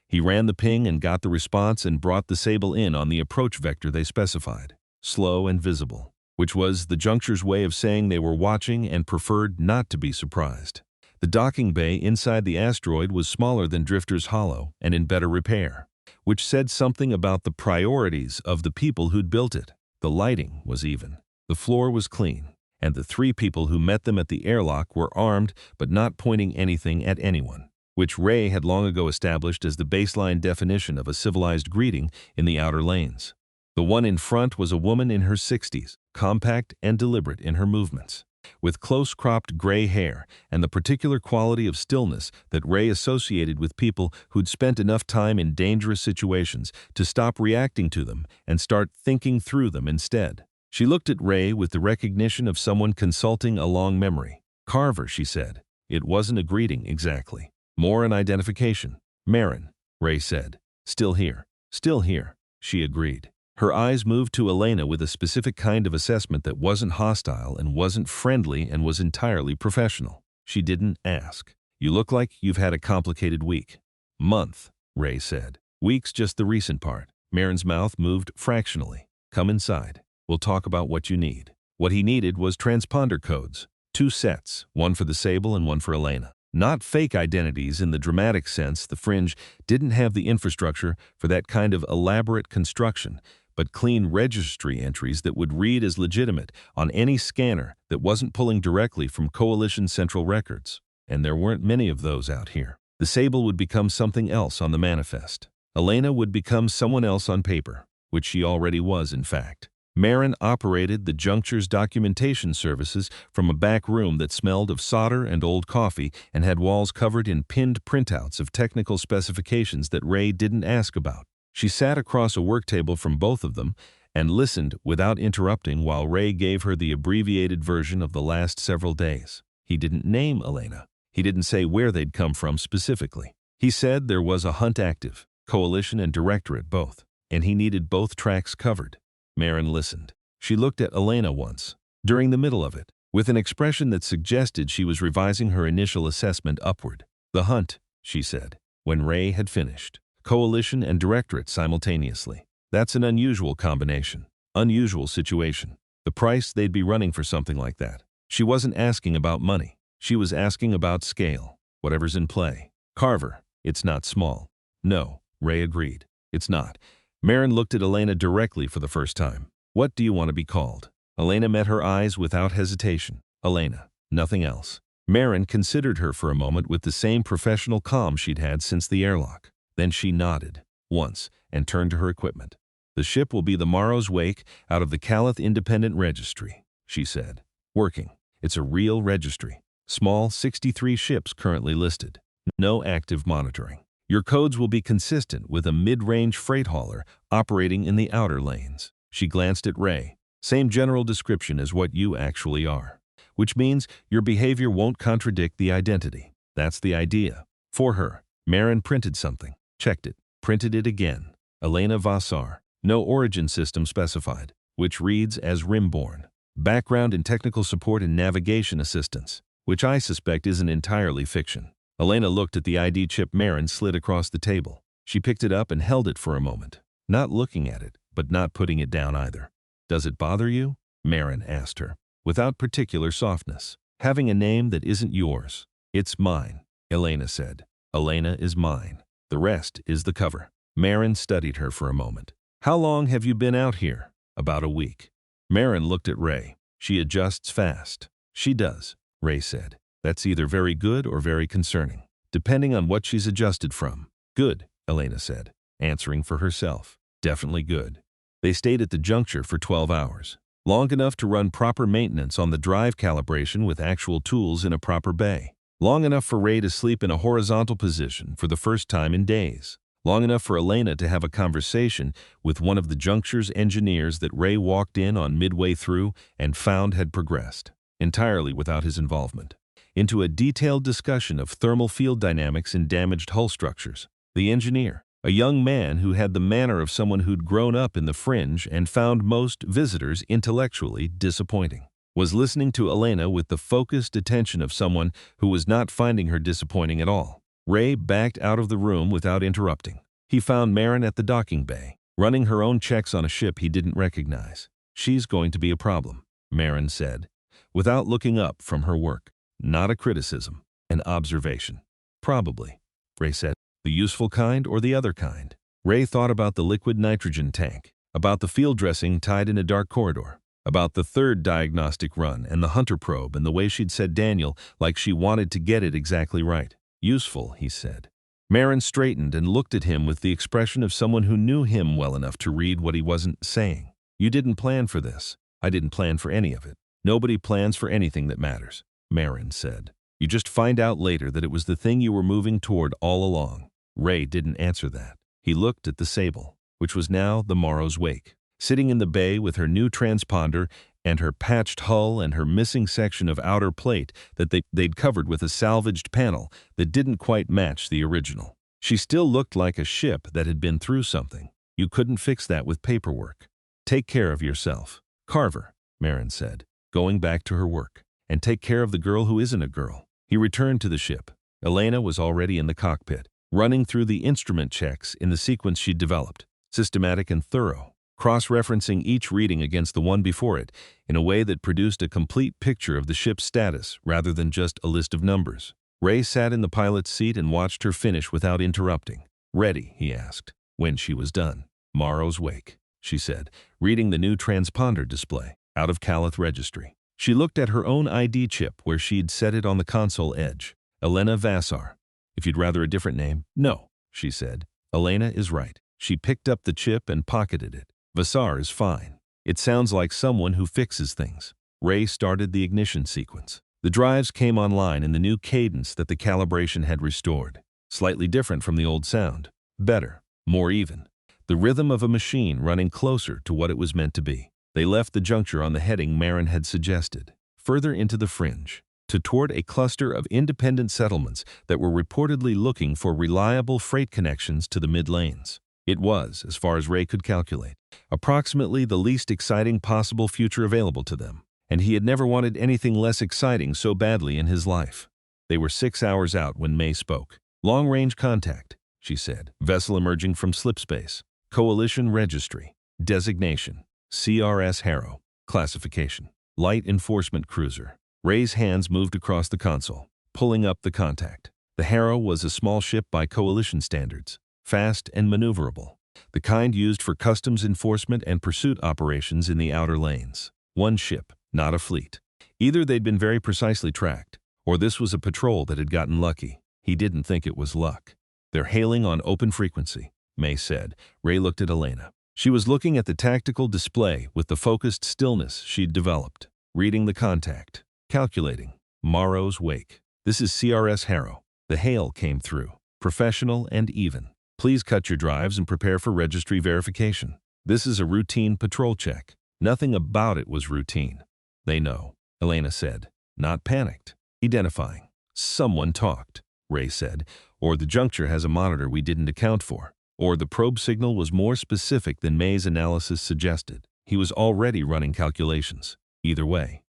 He ran the ping and got the response and brought the Sable in on the approach vector they specified, slow and visible, which was the Juncture's way of saying they were watching and preferred not to be surprised. The docking bay inside the asteroid was smaller than Drifter's Hollow and in better repair, which said something about the priorities of the people who'd built it. The lighting was even. The floor was clean, and the 3 people who met them at the airlock were armed but not pointing anything at anyone, which Ray had long ago established as the baseline definition of a civilized greeting in the outer lanes. The one in front was a woman in her 60s, compact and deliberate in her movements, with close-cropped gray hair and the particular quality of stillness that Ray associated with people who'd spent enough time in dangerous situations to stop reacting to them and start thinking through them instead. She looked at Ray with the recognition of someone consulting a long memory. "Carver," she said. It wasn't a greeting exactly, more an identification. "Marin," Ray said. "Still here." "Still here," she agreed. Her eyes moved to Elena with a specific kind of assessment that wasn't hostile and wasn't friendly and was entirely professional. She didn't ask. "You look like you've had a complicated week." "Month," Ray said. "Week's just the recent part." Marin's mouth moved fractionally. "Come inside. We'll talk about what you need." What he needed was transponder codes. 2 sets, one for the Sable and one for Elena. Not fake identities in the dramatic sense. The Fringe didn't have the infrastructure for that kind of elaborate construction, but clean registry entries that would read as legitimate on any scanner that wasn't pulling directly from Coalition Central Records. And there weren't many of those out here. The Sable would become something else on the manifest. Elena would become someone else on paper, which she already was, in fact. Marin operated the Juncture's documentation services from a back room that smelled of solder and old coffee and had walls covered in pinned printouts of technical specifications that Ray didn't ask about. She sat across a work table from both of them and listened without interrupting while Ray gave her the abbreviated version of the last several days. He didn't name Elena. He didn't say where they'd come from specifically. He said there was a hunt active, Coalition and Directorate both, and he needed both tracks covered. Marin listened. She looked at Elena once, during the middle of it, with an expression that suggested she was revising her initial assessment upward. The hunt, she said, when Ray had finished. Coalition and Directorate simultaneously. That's an unusual combination. Unusual situation. The price they'd be running for something like that. She wasn't asking about money. She was asking about scale. Whatever's in play. Carver, it's not small. No, Ray agreed. It's not. Marin looked at Elena directly for the first time. What do you want to be called? Elena met her eyes without hesitation. Elena, nothing else. Marin considered her for a moment with the same professional calm she'd had since the airlock. Then she nodded, once, and turned to her equipment. The ship will be the Morrow's Wake out of the Calith Independent Registry, she said. Working. It's a real registry. Small 63 ships currently listed. No active monitoring. Your codes will be consistent with a mid-range freight hauler operating in the outer lanes. She glanced at Ray. Same general description as what you actually are. Which means your behavior won't contradict the identity. That's the idea. For her, Marin printed something, checked it, printed it again. Elena Vassar. No origin system specified, which reads as Rimborn. Background in technical support and navigation assistance, which I suspect isn't entirely fiction. Elena looked at the ID chip Marin slid across the table. She picked it up and held it for a moment, not looking at it, but not putting it down either. Does it bother you? Marin asked her, without particular softness. Having a name that isn't yours. It's mine, Elena said. Elena is mine. The rest is the cover. Marin studied her for a moment. How long have you been out here? About a week. Marin looked at Ray. She adjusts fast. She does, Ray said. That's either very good or very concerning, depending on what she's adjusted from. Good, Elena said, answering for herself. Definitely good. They stayed at the Juncture for 12 hours, long enough to run proper maintenance on the drive calibration with actual tools in a proper bay. Long enough for Ray to sleep in a horizontal position for the first time in days. Long enough for Elena to have a conversation with one of the Juncture's engineers that Ray walked in on midway through and found had progressed, entirely without his involvement, into a detailed discussion of thermal field dynamics in damaged hull structures. The engineer, a young man who had the manner of someone who'd grown up in the Fringe and found most visitors intellectually disappointing, was listening to Elena with the focused attention of someone who was not finding her disappointing at all. Ray backed out of the room without interrupting. He found Marin at the docking bay, running her own checks on a ship he didn't recognize. She's going to be a problem, Marin said, without looking up from her work. Not a criticism, an observation. Probably, Ray said. The useful kind or the other kind? Ray thought about the liquid nitrogen tank, about the field dressing tied in a dark corridor, about the third diagnostic run and the hunter probe and the way she'd said Daniel like she wanted to get it exactly right. Useful, he said. Marin straightened and looked at him with the expression of someone who knew him well enough to read what he wasn't saying. You didn't plan for this. I didn't plan for any of it. Nobody plans for anything that matters, Marin said. You just find out later that it was the thing you were moving toward all along. Ray didn't answer that. He looked at the Sable, which was now the Morrow's Wake, sitting in the bay with her new transponder and her patched hull and her missing section of outer plate that they'd covered with a salvaged panel that didn't quite match the original. She still looked like a ship that had been through something. You couldn't fix that with paperwork. Take care of yourself. Carver, Marin said, going back to her work. And take care of the girl who isn't a girl. He returned to the ship. Elena was already in the cockpit, running through the instrument checks in the sequence she'd developed, systematic and thorough, cross-referencing each reading against the one before it in a way that produced a complete picture of the ship's status rather than just a list of numbers. Ray sat in the pilot's seat and watched her finish without interrupting. "Ready?" he asked, when she was done. "Morrow's Wake," she said, reading the new transponder display out of Calath Registry. She looked at her own ID chip where she'd set it on the console edge. "Elena Vassar. If you'd rather a different name." "No," she said. "Elena is right." She picked up the chip and pocketed it. "Vassar is fine. It sounds like someone who fixes things." Ray started the ignition sequence. The drives came online in the new cadence that the calibration had restored. Slightly different from the old sound. Better. More even. The rhythm of a machine running closer to what it was meant to be. They left the juncture on the heading Marin had suggested, further into the fringe, toward a cluster of independent settlements that were reportedly looking for reliable freight connections to the mid-lanes. It was, as far as Ray could calculate, approximately the least exciting possible future available to them, and he had never wanted anything less exciting so badly in his life. They were 6 hours out when May spoke. "Long-range contact," she said. "Vessel emerging from slipspace. Coalition registry. Designation. CRS Harrow. Classification. Light enforcement cruiser." Ray's hands moved across the console, pulling up the contact. The Harrow was a small ship by Coalition standards, fast and maneuverable, the kind used for customs enforcement and pursuit operations in the outer lanes. One ship, not a fleet. Either they'd been very precisely tracked, or this was a patrol that had gotten lucky. He didn't think it was luck. "They're hailing on open frequency," May said. Ray looked at Elena. She was looking at the tactical display with the focused stillness she'd developed, reading the contact, calculating. "Morrow's Wake. This is CRS Harrow." The hail came through, professional and even. "Please cut your drives and prepare for registry verification. This is a routine patrol check." Nothing about it was routine. "They know," Elena said, not panicked. "Identifying." "Someone talked," Ray said, "or the juncture has a monitor we didn't account for, or the probe signal was more specific than May's analysis suggested." He was already running calculations. Either way,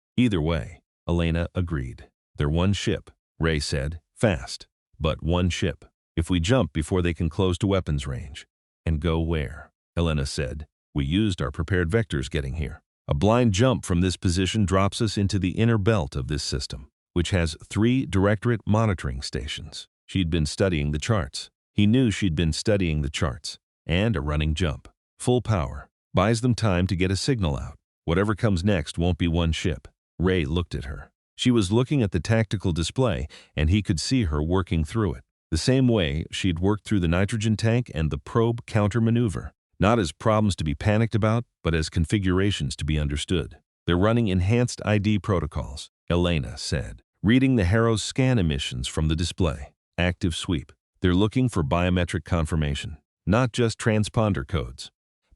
Elena agreed. "They're one ship," Ray said, "fast, but one ship. If we jump before they can close to weapons range." "And go where?" Elena said. "We used our prepared vectors getting here. A blind jump from this position drops us into the inner belt of this system, which has 3 Directorate monitoring stations." She'd been studying the charts. He knew she'd been studying the charts. "And a running jump. Full power. Buys them time to get a signal out. Whatever comes next won't be one ship." Ray looked at her. She was looking at the tactical display, and he could see her working through it. The same way she'd worked through the nitrogen tank and the probe counter-maneuver. Not as problems to be panicked about, but as configurations to be understood. "They're running enhanced ID protocols," Elena said, reading the Harrow's scan emissions from the display. "Active sweep. They're looking for biometric confirmation, not just transponder codes.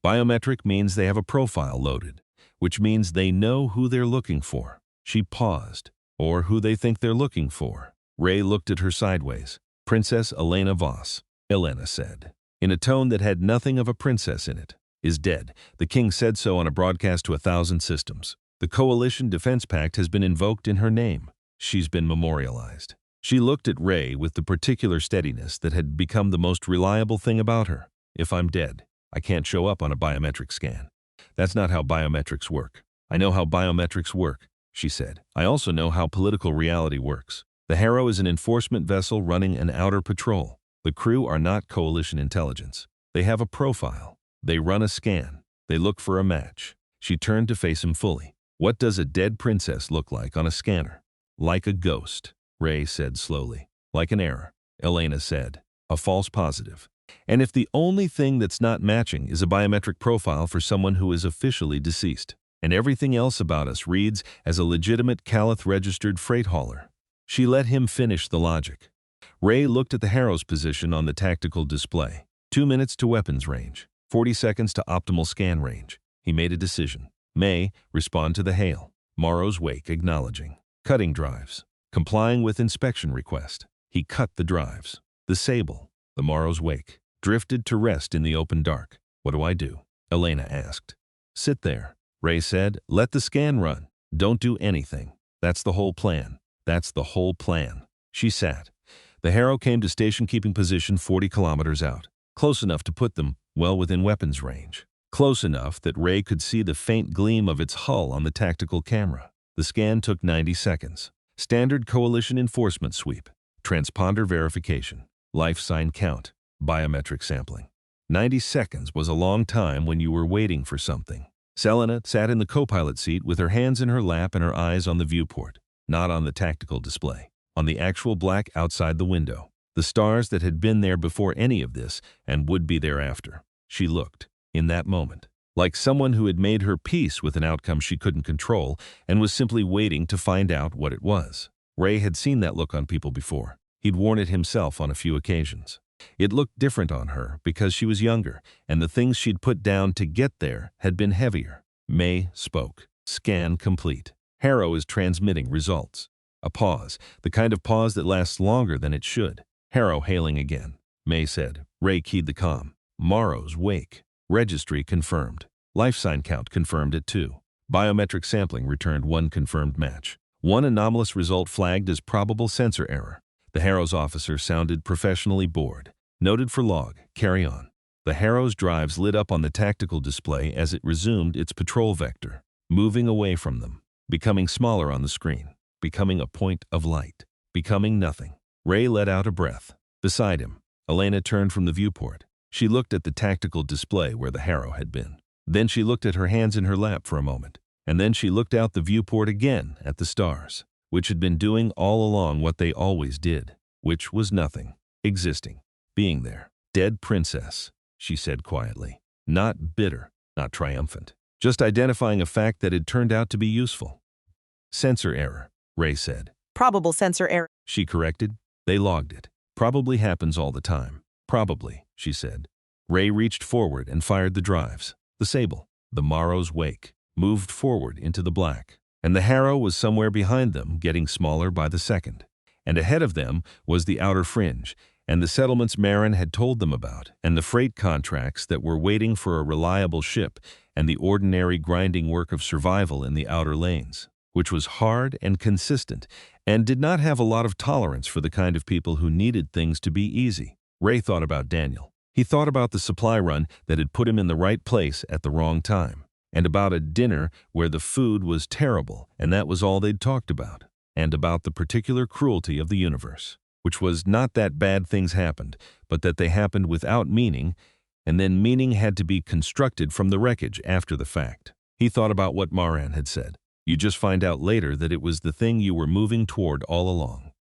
Biometric means they have a profile loaded, which means they know who they're looking for." She paused. "Or who they think they're looking for." Ray looked at her sideways. "Princess Elena Voss," Elena said, in a tone that had nothing of a princess in it. "Is dead. The king said so on a broadcast to 1,000 systems. The Coalition Defense Pact has been invoked in her name. She's been memorialized." She looked at Ray with the particular steadiness that had become the most reliable thing about her. "If I'm dead, I can't show up on a biometric scan. That's not how biometrics work." "I know how biometrics work," she said. "I also know how political reality works. The Harrow is an enforcement vessel running an outer patrol. The crew are not Coalition intelligence. They have a profile. They run a scan. They look for a match." She turned to face him fully. "What does a dead princess look like on a scanner?" "Like a ghost," Ray said slowly. "Like an error," Elena said. "A false positive. And if the only thing that's not matching is a biometric profile for someone who is officially deceased, and everything else about us reads as a legitimate Calath-registered freight hauler." She let him finish the logic. Ray looked at the Harrow's position on the tactical display. 2 minutes to weapons range, 40 seconds to optimal scan range. He made a decision. May, respond to the hail. Morrow's Wake, acknowledging. Cutting drives. Complying with inspection request. He cut the drives. The Sable, the Morrow's Wake, drifted to rest in the open dark. "What do I do?" Elena asked. "Sit there," Ray said. "Let the scan run. Don't do anything. That's the whole plan. That's the whole plan." She sat. The Harrow came to station-keeping position 40 kilometers out, close enough to put them well within weapons range. Close enough that Ray could see the faint gleam of its hull on the tactical camera. The scan took 90 seconds. Standard Coalition enforcement sweep. transponder verification, life sign count, biometric sampling. 90 seconds was a long time when you were waiting for something. Selena sat in the co-pilot seat with her hands in her lap and her eyes on the viewport, not on the tactical display, on the actual black outside the window, the stars that had been there before any of this and would be thereafter. She looked, in that moment, like someone who had made her peace with an outcome she couldn't control and was simply waiting to find out what it was. Ray had seen that look on people before. He'd worn it himself on a few occasions. It looked different on her because she was younger, and the things she'd put down to get there had been heavier. May spoke. Scan complete. Harrow is transmitting results. A pause, the kind of pause that lasts longer than it should. Harrow hailing again. May said. Ray keyed the comm. Morrow's wake. Registry confirmed. Life sign count confirmed at 2. Biometric sampling returned 1 confirmed match. 1 anomalous result flagged as probable sensor error. The Harrow's officer sounded professionally bored. Noted for log. Carry on. The Harrow's drives lit up on the tactical display as it resumed its patrol vector, moving away from them, becoming smaller on the screen, becoming a point of light, becoming nothing. Ray let out a breath. Beside him, Elena turned from the viewport. She looked at the tactical display where the Harrow had been. Then she looked at her hands in her lap for a moment, and then she looked out the viewport again at the stars, which had been doing all along what they always did, which was nothing, existing, being there. Dead princess, she said quietly. Not bitter, not triumphant, just identifying a fact that had turned out to be useful. Sensor error, Ray said. Probable sensor error. She corrected. They logged it. Probably happens all the time. Probably, she said. Ray reached forward and fired the drives. The Sable, the Morrow's wake, moved forward into the black, and the Harrow was somewhere behind them, getting smaller by the second. And ahead of them was the outer fringe, and the settlements Marin had told them about, and the freight contracts that were waiting for a reliable ship, and the ordinary grinding work of survival in the outer lanes, which was hard and consistent, and did not have a lot of tolerance for the kind of people who needed things to be easy. Ray thought about Daniel. He thought about the supply run that had put him in the right place at the wrong time, and about a dinner where the food was terrible, and that was all they'd talked about, and about the particular cruelty of the universe, which was not that bad things happened, but that they happened without meaning, and then meaning had to be constructed from the wreckage after the fact. He thought about what Marin had said. You just find out later that it was the thing you were moving toward all along.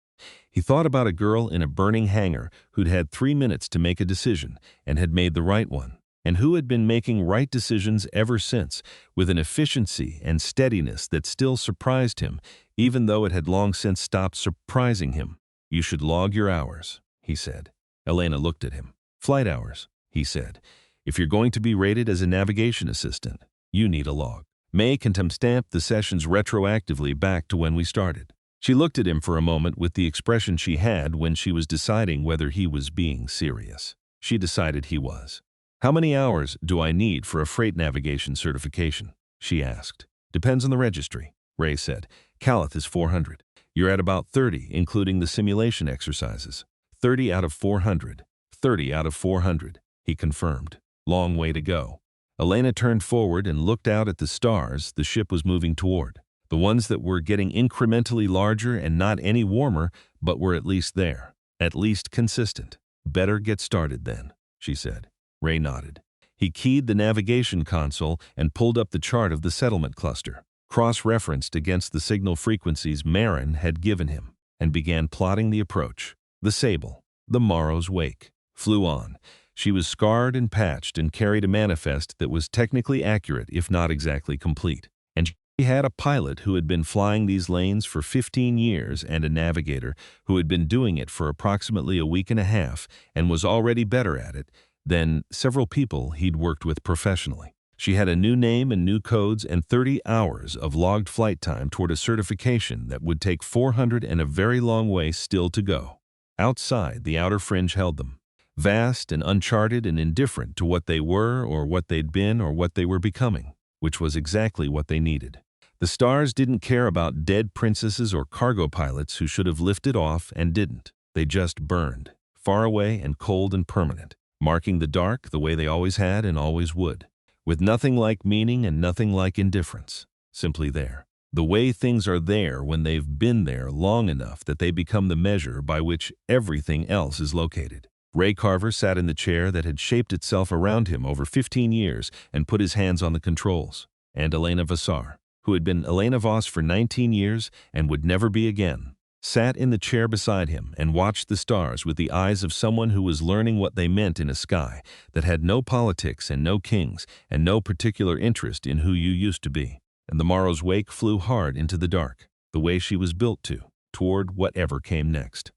He thought about a girl in a burning hangar who'd had 3 minutes to make a decision and had made the right one, and who had been making right decisions ever since, with an efficiency and steadiness that still surprised him, even though it had long since stopped surprising him. You should log your hours, he said. Elena looked at him. Flight hours, he said. If you're going to be rated as a navigation assistant, you need a log. May can stamp the sessions retroactively back to when we started. She looked at him for a moment with the expression she had when she was deciding whether he was being serious. She decided he was. How many hours do I need for a freight navigation certification? She asked. Depends on the registry, Ray said. Calith is 400. You're at about 30, including the simulation exercises. 30 out of 400. 30 out of 400, he confirmed. Long way to go. Elena turned forward and looked out at the stars the ship was moving toward. The ones that were getting incrementally larger and not any warmer, but were at least there. At least consistent. Better get started then, she said. Ray nodded. He keyed the navigation console and pulled up the chart of the settlement cluster, cross-referenced against the signal frequencies Marin had given him, and began plotting the approach. The Sable, the Morrow's wake, flew on. She was scarred and patched and carried a manifest that was technically accurate if not exactly complete. And she had a pilot who had been flying these lanes for 15 years and a navigator who had been doing it for approximately a week and a half and was already better at it than several people he'd worked with professionally. She had a new name and new codes and 30 hours of logged flight time toward a certification that would take 400 and a very long way still to go. Outside, the outer fringe held them, vast and uncharted and indifferent to what they were or what they'd been or what they were becoming, which was exactly what they needed. The stars didn't care about dead princesses or cargo pilots who should have lifted off and didn't. They just burned, far away and cold and permanent, marking the dark the way they always had and always would, with nothing like meaning and nothing like indifference, simply there. The way things are there when they've been there long enough that they become the measure by which everything else is located. Ray Carver sat in the chair that had shaped itself around him over 15 years and put his hands on the controls. And Elena Vassar, who had been Elena Voss for 19 years and would never be again, sat in the chair beside him and watched the stars with the eyes of someone who was learning what they meant in a sky that had no politics and no kings and no particular interest in who you used to be. And the morrow's wake flew hard into the dark, the way she was built to, toward whatever came next.